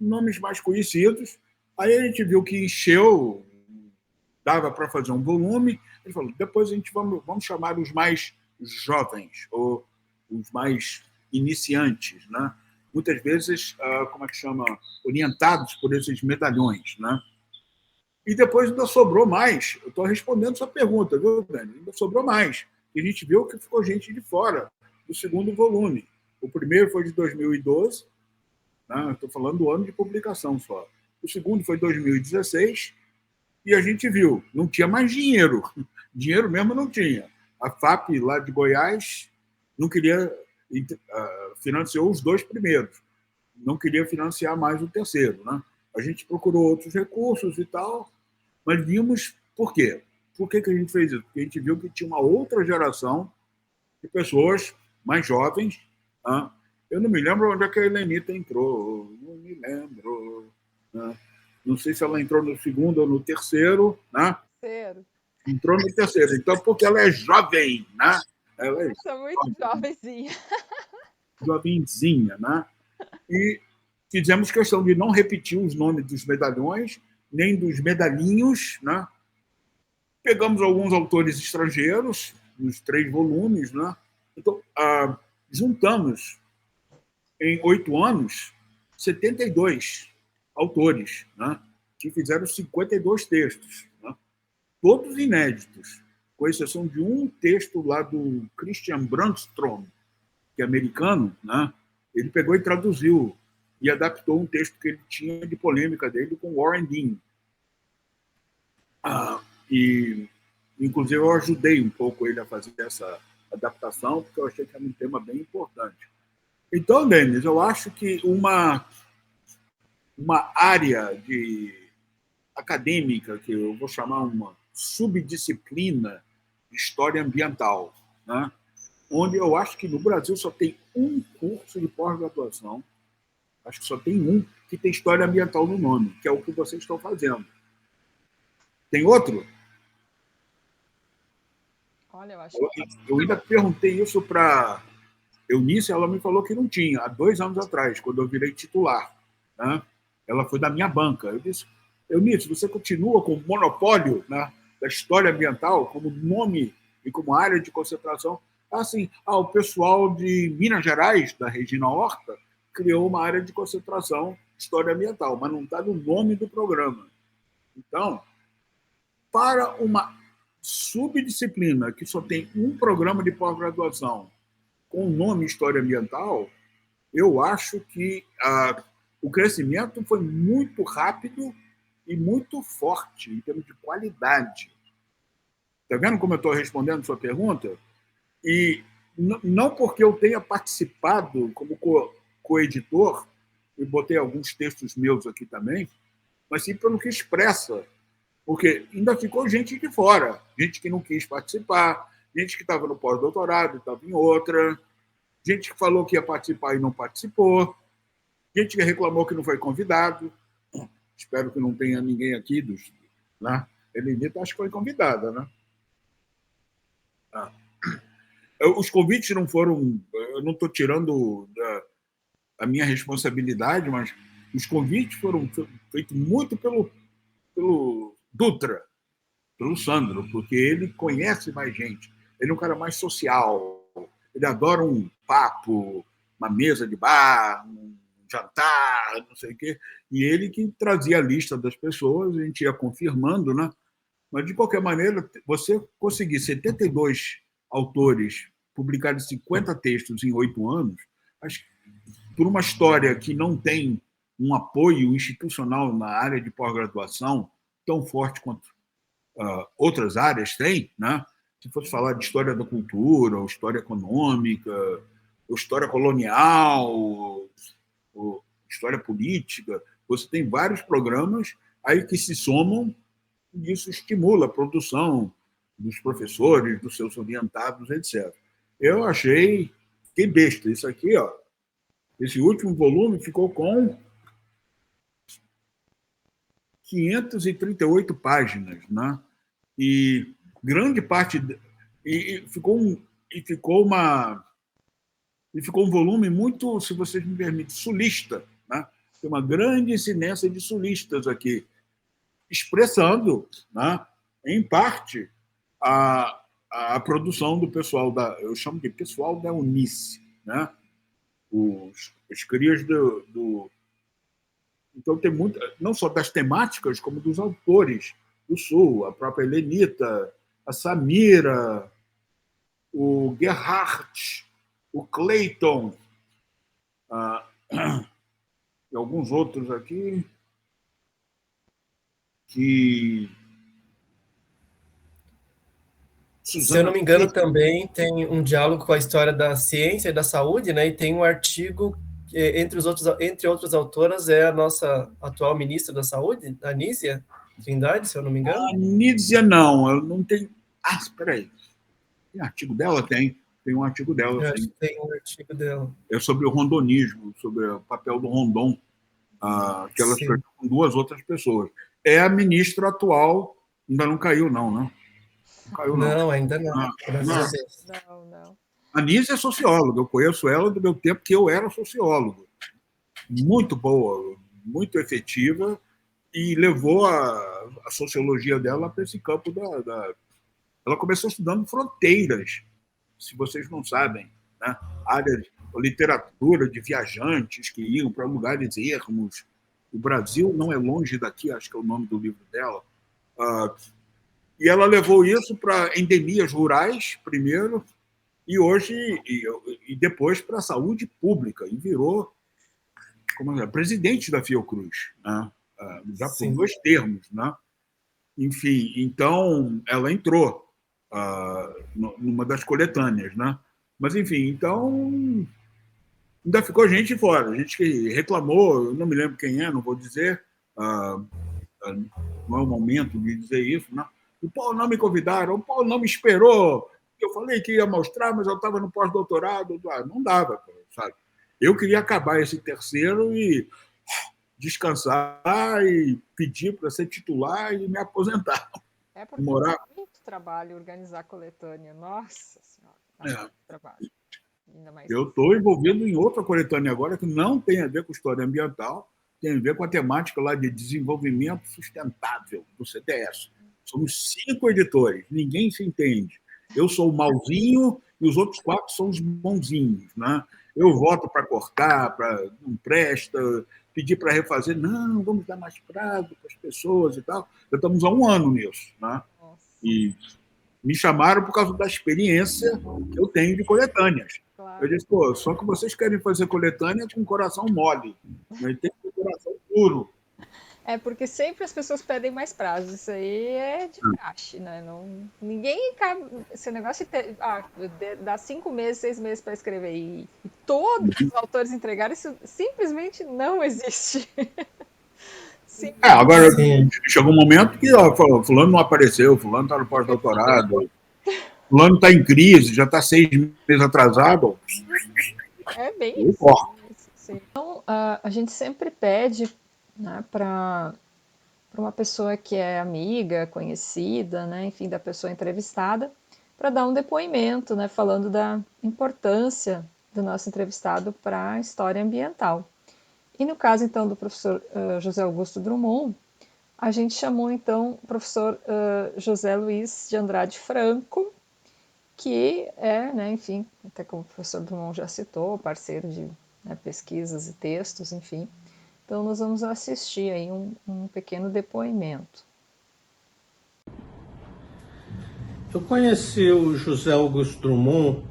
nomes mais conhecidos. Aí a gente viu que encheu, dava para fazer um volume. Ele falou, depois a gente vamos chamar os mais jovens, ou os mais iniciantes, né? Muitas vezes, como é que chama? Orientados por esses medalhões, né? E depois ainda sobrou mais. Eu estou respondendo sua pergunta, viu, Dani? Ainda sobrou mais. E a gente viu que ficou gente de fora do segundo volume. O primeiro foi de 2012, né? Estou falando do ano de publicação só. O segundo foi 2016, e a gente viu, não tinha mais dinheiro. Dinheiro mesmo não tinha. A FAP, lá de Goiás, não queria, financiou os 2 primeiros, não queria financiar mais o terceiro, né? A gente procurou outros recursos e tal, mas vimos por quê. Por que a gente fez isso? Porque a gente viu que tinha uma outra geração de pessoas mais jovens. Né? Eu não me lembro onde é que a Helenita entrou, não me lembro. Né? Não sei se ela entrou no segundo ou no terceiro. Né? Terceiro. Entrou no terceiro. Então, porque ela é jovem, né? Ela é sou muito jovenzinha. Jovenzinha, né? E fizemos questão de não repetir os nomes dos medalhões, nem dos medalhinhos, né? Pegamos alguns autores estrangeiros, nos 3 volumes, né? Então, juntamos, em 8 anos, 72 autores, né? Que fizeram 52 textos, né? Todos inéditos, com exceção de um texto lá do Christian Brandstrom, que é americano, né? Ele pegou e traduziu e adaptou um texto que ele tinha de polêmica dele com Warren Dean. E, inclusive, eu ajudei um pouco ele a fazer essa adaptação, porque eu achei que era um tema bem importante. Então, Denis, eu acho que uma área acadêmica, que eu vou chamar uma subdisciplina de história ambiental, né? Onde eu acho que no Brasil só tem um curso de pós-graduação, acho que só tem um que tem história ambiental no nome, que é o que vocês estão fazendo. Tem outro? Olha, eu acho que... Eu ainda perguntei isso para Eunice, ela me falou que não tinha, há 2 anos atrás, quando eu virei titular. Né? Ela foi da minha banca. Eu disse, Eunice, você continua com o monopólio, né, da história ambiental como nome e como área de concentração? Assim, o pessoal de Minas Gerais, da Regina Horta, criou uma área de concentração de história ambiental, mas não está no nome do programa. Então, para uma subdisciplina que só tem um programa de pós-graduação com o nome História Ambiental, eu acho que o crescimento foi muito rápido e muito forte em termos de qualidade. Está vendo como eu estou respondendo a sua pergunta? E não porque eu tenha participado como coeditor, e botei alguns textos meus aqui também, mas sim pelo que expressa. porque ainda ficou gente de fora, gente que não quis participar, gente que estava no pós-doutorado e estava em outra, gente que falou que ia participar e não participou, gente que reclamou que não foi convidado. Espero que não tenha ninguém aqui dos, né? Helenita acho que foi convidada, né? Os convites não foram. Eu não estou tirando a minha responsabilidade, mas os convites foram feitos muito pelo Dutra, pelo Sandro, porque ele conhece mais gente. Ele é um cara mais social. Ele adora um papo, uma mesa de bar, um jantar, não sei o quê. E ele que trazia a lista das pessoas, a gente ia confirmando, né? Mas, de qualquer maneira, você conseguir 72 autores publicarem 50 textos em 8 anos, acho que por uma história que não tem um apoio institucional na área de pós-graduação tão forte quanto outras áreas têm, né? Se fosse falar de história da cultura, ou história econômica, ou história colonial, ou história política, você tem vários programas aí que se somam e isso estimula a produção dos professores, dos seus orientados, etc. Eu achei que besta. Isso aqui, ó, esse último volume ficou com 538 páginas, né? E grande parte e ficou um volume muito, se vocês me permitem, sulista, né? Tem uma grande incidência de sulistas aqui, expressando, né, em parte, a produção do pessoal eu chamo de pessoal da Unice, né? Os crias então tem muito, não só das temáticas, como dos autores do Sul, a própria Helenita, a Samira, o Gerhard, o Clayton, e alguns outros aqui que Se eu não me engano, também tem um diálogo com a história da ciência e da saúde, né? E tem um artigo, entre outras autoras, é a nossa atual ministra da Saúde, a Nízia Trindade, se eu não me engano. A Nízia, não, eu não tenho. Espera aí. Tem artigo dela? Tem um artigo dela. Eu acho que tem um artigo dela. É sobre o rondonismo, sobre o papel do Rondon, que ela escreveu com 2 outras pessoas. É a ministra atual, ainda não caiu, não, né? Não caiu, não. Não, ainda não. Não. A Nízia é socióloga, eu conheço ela do meu tempo que eu era sociólogo. Muito boa, muito efetiva, e levou a sociologia dela para esse campo Ela começou estudando fronteiras, se vocês não sabem, né? Área de literatura, de viajantes que iam para lugares ermos. O Brasil não é longe daqui, acho que é o nome do livro dela. E ela levou isso para endemias rurais, primeiro, e hoje e depois para a saúde pública, e virou presidente da Fiocruz, né? Já por 2 termos, né? Enfim, então ela entrou numa das coletâneas, né? Mas enfim, então ainda ficou gente fora, gente que reclamou, eu não me lembro quem é, não vou dizer, não é o momento de dizer isso, né? O Paulo não me convidaram, o Paulo não me esperou, eu falei que ia mostrar, mas eu estava no pós-doutorado, não dava, sabe? Eu queria acabar esse terceiro e descansar e pedir para ser titular e me aposentar. É porque é muito trabalho organizar coletânea. Nossa Senhora, muito trabalho. Ainda mais eu estou envolvido em outra coletânea agora que não tem a ver com história ambiental, tem a ver com a temática lá de desenvolvimento sustentável do CTS. Somos 5 editores, ninguém se entende. Eu sou o malzinho e os outros 4 são os bonzinhos, né? Eu voto para cortar, para não presta, pedir para refazer, não, vamos dar mais prazo para as pessoas e tal. Já estamos há 1 ano nisso, né? E me chamaram por causa da experiência que eu tenho de coletâneas. Claro. Eu disse, só que vocês querem fazer coletânea com coração mole, mas tem que ter coração puro. É porque sempre as pessoas pedem mais prazo. Isso aí é de praxe, né? Ninguém esse negócio de dá 5 meses, 6 meses para escrever e todos os autores entregarem, isso simplesmente não existe. Sim. Agora, Sim. chegou um momento que ó, fulano não apareceu, fulano está no pós-doutorado, fulano está em crise, já está 6 meses atrasado. É bem Eu isso. corto. Sim. Então, a gente sempre pede, né, para uma pessoa que é amiga, conhecida, né, enfim, da pessoa entrevistada, para dar um depoimento, né, falando da importância do nosso entrevistado para a história ambiental. E no caso, então, do professor José Augusto Drummond, a gente chamou, então, o professor José Luiz de Andrade Franco, que é, né, enfim, até como o professor Drummond já citou, parceiro de, né, pesquisas e textos, enfim. Então, nós vamos assistir aí um pequeno depoimento. Eu conheci o José Augusto Drummond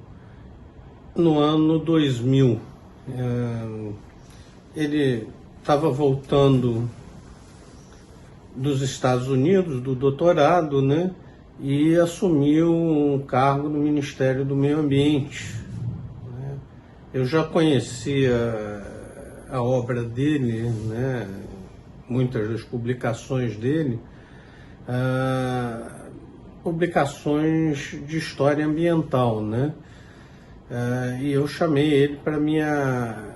no ano 2000. Ele estava voltando dos Estados Unidos, do doutorado, né? E assumiu um cargo no Ministério do Meio Ambiente. Eu já conhecia a obra dele, né? Muitas das publicações dele, publicações de história ambiental, né? E eu chamei ele para minha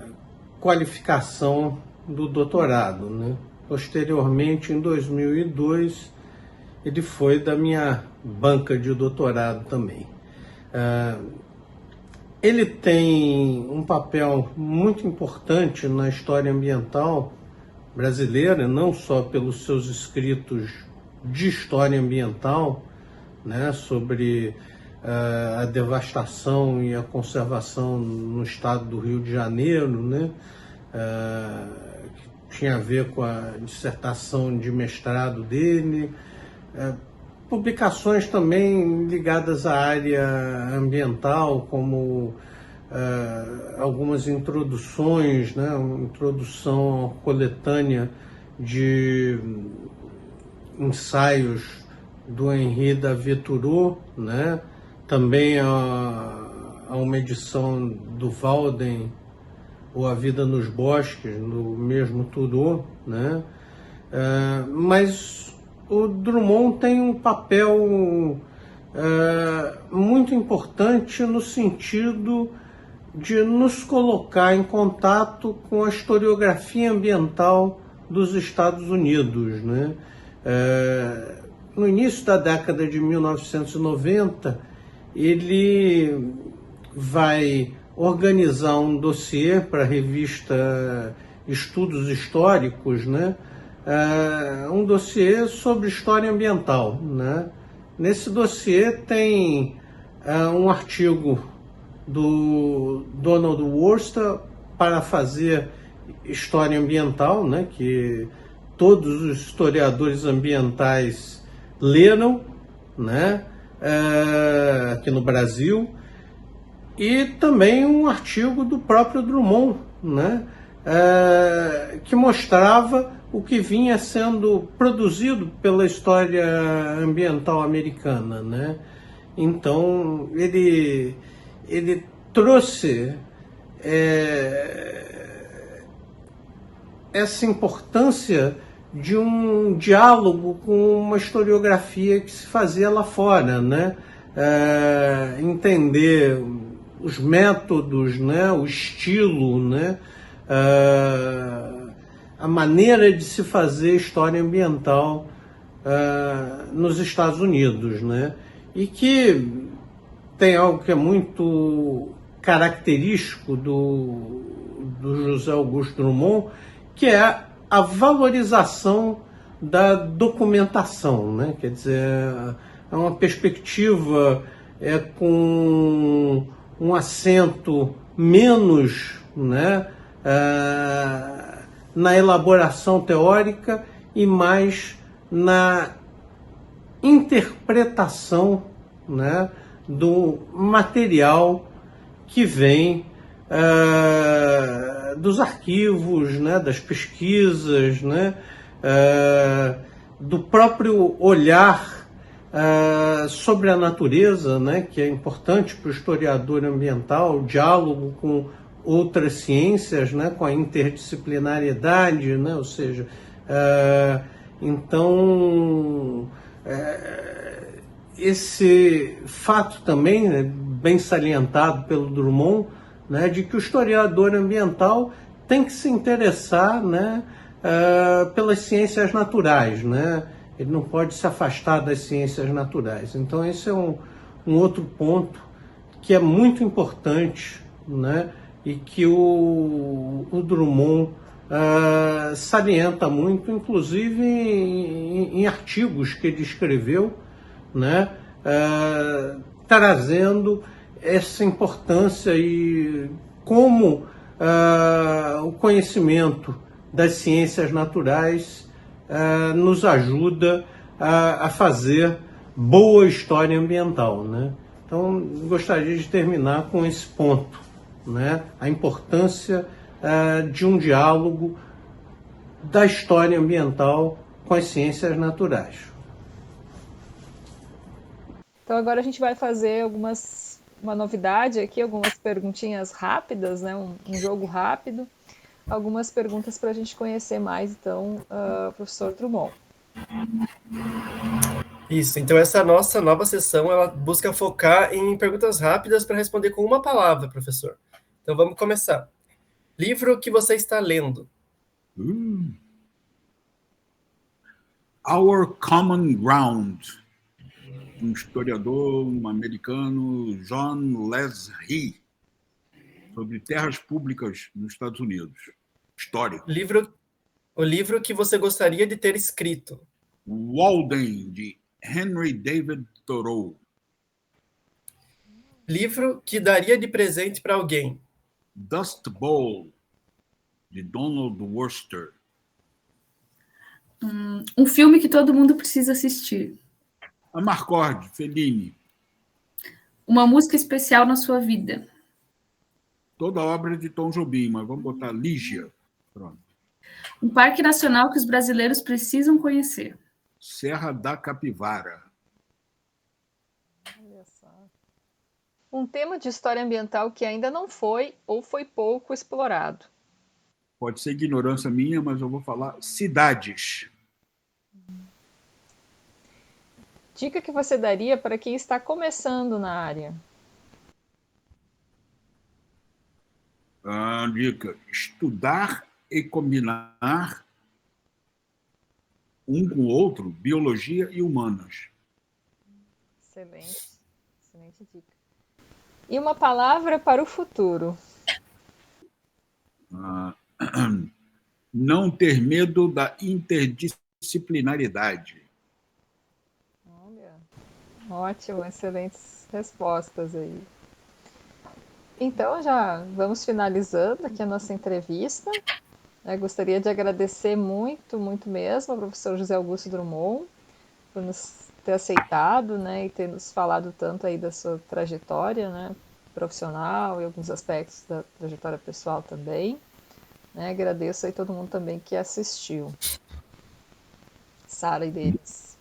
qualificação do doutorado, né? Posteriormente, em 2002, ele foi da minha banca de doutorado também. Ele tem um papel muito importante na história ambiental brasileira, não só pelos seus escritos de história ambiental, né, sobre a devastação e a conservação no estado do Rio de Janeiro, né, que tinha a ver com a dissertação de mestrado dele, publicações também ligadas à área ambiental, como algumas introduções, né, uma introdução coletânea de ensaios do Henri David Thoreau, né, também a uma edição do Walden, ou A Vida nos Bosques, no mesmo Thoreau, né, mas o Drummond tem um papel muito importante no sentido de nos colocar em contato com a historiografia ambiental dos Estados Unidos, né? No início da década de 1990, ele vai organizar um dossiê para a revista Estudos Históricos, né? Um dossiê sobre história ambiental, né? Nesse dossiê tem um artigo do Donald Worcester para fazer história ambiental, né? Que todos os historiadores ambientais leram, né? Aqui no Brasil, e também um artigo do próprio Drummond, né? Que mostrava o que vinha sendo produzido pela história ambiental americana, né? Então, ele trouxe essa importância de um diálogo com uma historiografia que se fazia lá fora, né? Entender os métodos, né? O estilo, né? A maneira de se fazer história ambiental nos Estados Unidos, né? E que tem algo que é muito característico do José Augusto Drummond, que é a valorização da documentação, né? Quer dizer, é uma perspectiva com um acento menos, né, na elaboração teórica e mais na interpretação, né, do material que vem dos arquivos, né, das pesquisas, né, do próprio olhar sobre a natureza, né, que é importante para o historiador ambiental, o diálogo com outras ciências, né, com a interdisciplinariedade, né, ou seja, então esse fato também, né, bem salientado pelo Drummond, né, de que o historiador ambiental tem que se interessar, né, pelas ciências naturais, né? Ele não pode se afastar das ciências naturais. Então esse é um outro ponto que é muito importante, né? E que o Drummond salienta muito, inclusive em artigos que ele escreveu, né? Trazendo essa importância e como o conhecimento das ciências naturais nos ajuda a fazer boa história ambiental, né? Então, gostaria de terminar com esse ponto, né? A importância de um diálogo da história ambiental com as ciências naturais. Então agora a gente vai fazer uma novidade aqui, algumas perguntinhas rápidas, né? Um jogo rápido, algumas perguntas para a gente conhecer mais, então, o professor Drummond. Isso, então essa nossa nova sessão, ela busca focar em perguntas rápidas para responder com uma palavra, professor. Então vamos começar. Livro que você está lendo? Our Common Ground, um historiador americano, John Leslie, sobre terras públicas nos Estados Unidos. Histórico. O livro que você gostaria de ter escrito? Walden, de Henry David Thoreau. Livro que daria de presente para alguém? Dust Bowl, de Donald Worcester. Um filme que todo mundo precisa assistir. Amarcord, Fellini. Uma música especial na sua vida. Toda a obra de Tom Jobim, mas vamos botar Lígia. Pronto. Um parque nacional que os brasileiros precisam conhecer. Serra da Capivara. Olha só. Um tema de história ambiental que ainda não foi ou foi pouco explorado. Pode ser ignorância minha, mas eu vou falar cidades. Dica que você daria para quem está começando na área? Dica: estudar e combinar um com o outro, biologia e humanas. Excelente, excelente dica. E uma palavra para o futuro? Não ter medo da interdisciplinaridade. Olha, ótimo, excelentes respostas aí. Então, já vamos finalizando aqui a nossa entrevista. Gostaria de agradecer muito, muito mesmo ao professor José Augusto Drummond por nos ter aceitado, né, e ter nos falado tanto aí da sua trajetória, né, profissional e alguns aspectos da trajetória pessoal também. Agradeço aí todo mundo também que assistiu. Sara e Denis.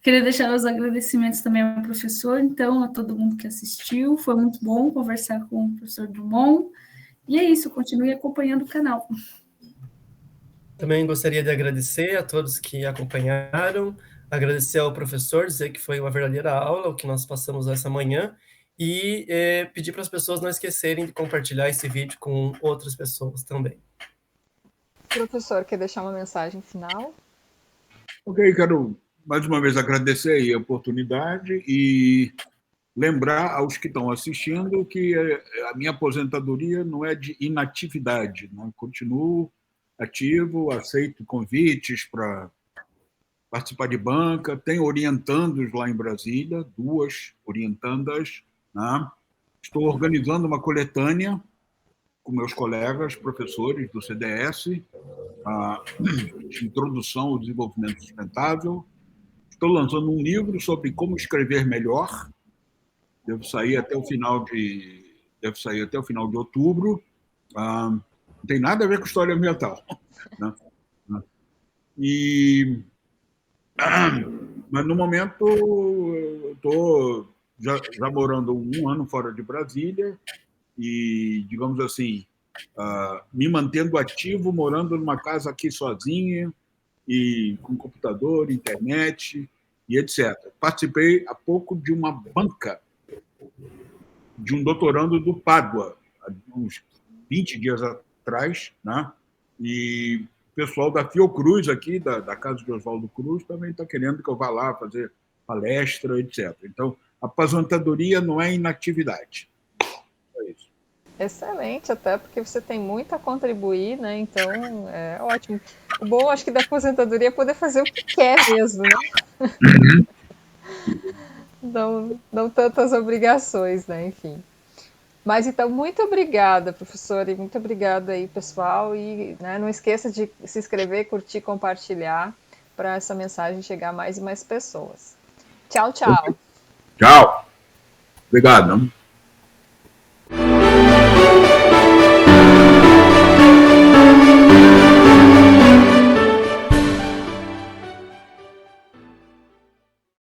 Queria deixar os agradecimentos também ao professor, então, a todo mundo que assistiu. Foi muito bom conversar com o professor Drummond. E é isso, continue acompanhando o canal. Também gostaria de agradecer a todos que acompanharam, agradecer ao professor, dizer que foi uma verdadeira aula, o que nós passamos essa manhã, e pedir para as pessoas não esquecerem de compartilhar esse vídeo com outras pessoas também. Professor, quer deixar uma mensagem final? Ok, quero mais uma vez agradecer aí a oportunidade e lembrar aos que estão assistindo que a minha aposentadoria não é de inatividade, né? Continuo ativo, aceito convites para participar de banca, tenho orientandos lá em Brasília, 2 orientandas, né? Estou organizando uma coletânea com meus colegas, professores do CDS, de introdução ao desenvolvimento sustentável. Estou lançando um livro sobre como escrever melhor, deve sair até o final de outubro. Não tem nada a ver com história ambiental, né? Mas no momento estou já morando 1 ano fora de Brasília e, digamos assim, me mantendo ativo, morando numa casa aqui sozinha, e com computador, internet e etc. Participei há pouco de uma banca de um doutorando do Pádua, há uns 20 dias atrás, né? E o pessoal da Fiocruz aqui, da casa de Oswaldo Cruz, também está querendo que eu vá lá fazer palestra, etc. Então, a aposentadoria não é inatividade. É isso. Excelente, até porque você tem muito a contribuir, né? Então, é ótimo. O bom, acho que da aposentadoria é poder fazer o que quer mesmo, né? Não tantas obrigações, né? Enfim. Mas então, muito obrigada, professora, e muito obrigada aí, pessoal. E né, não esqueça de se inscrever, curtir, compartilhar para essa mensagem chegar a mais e mais pessoas. Tchau, tchau. Tchau. Obrigado.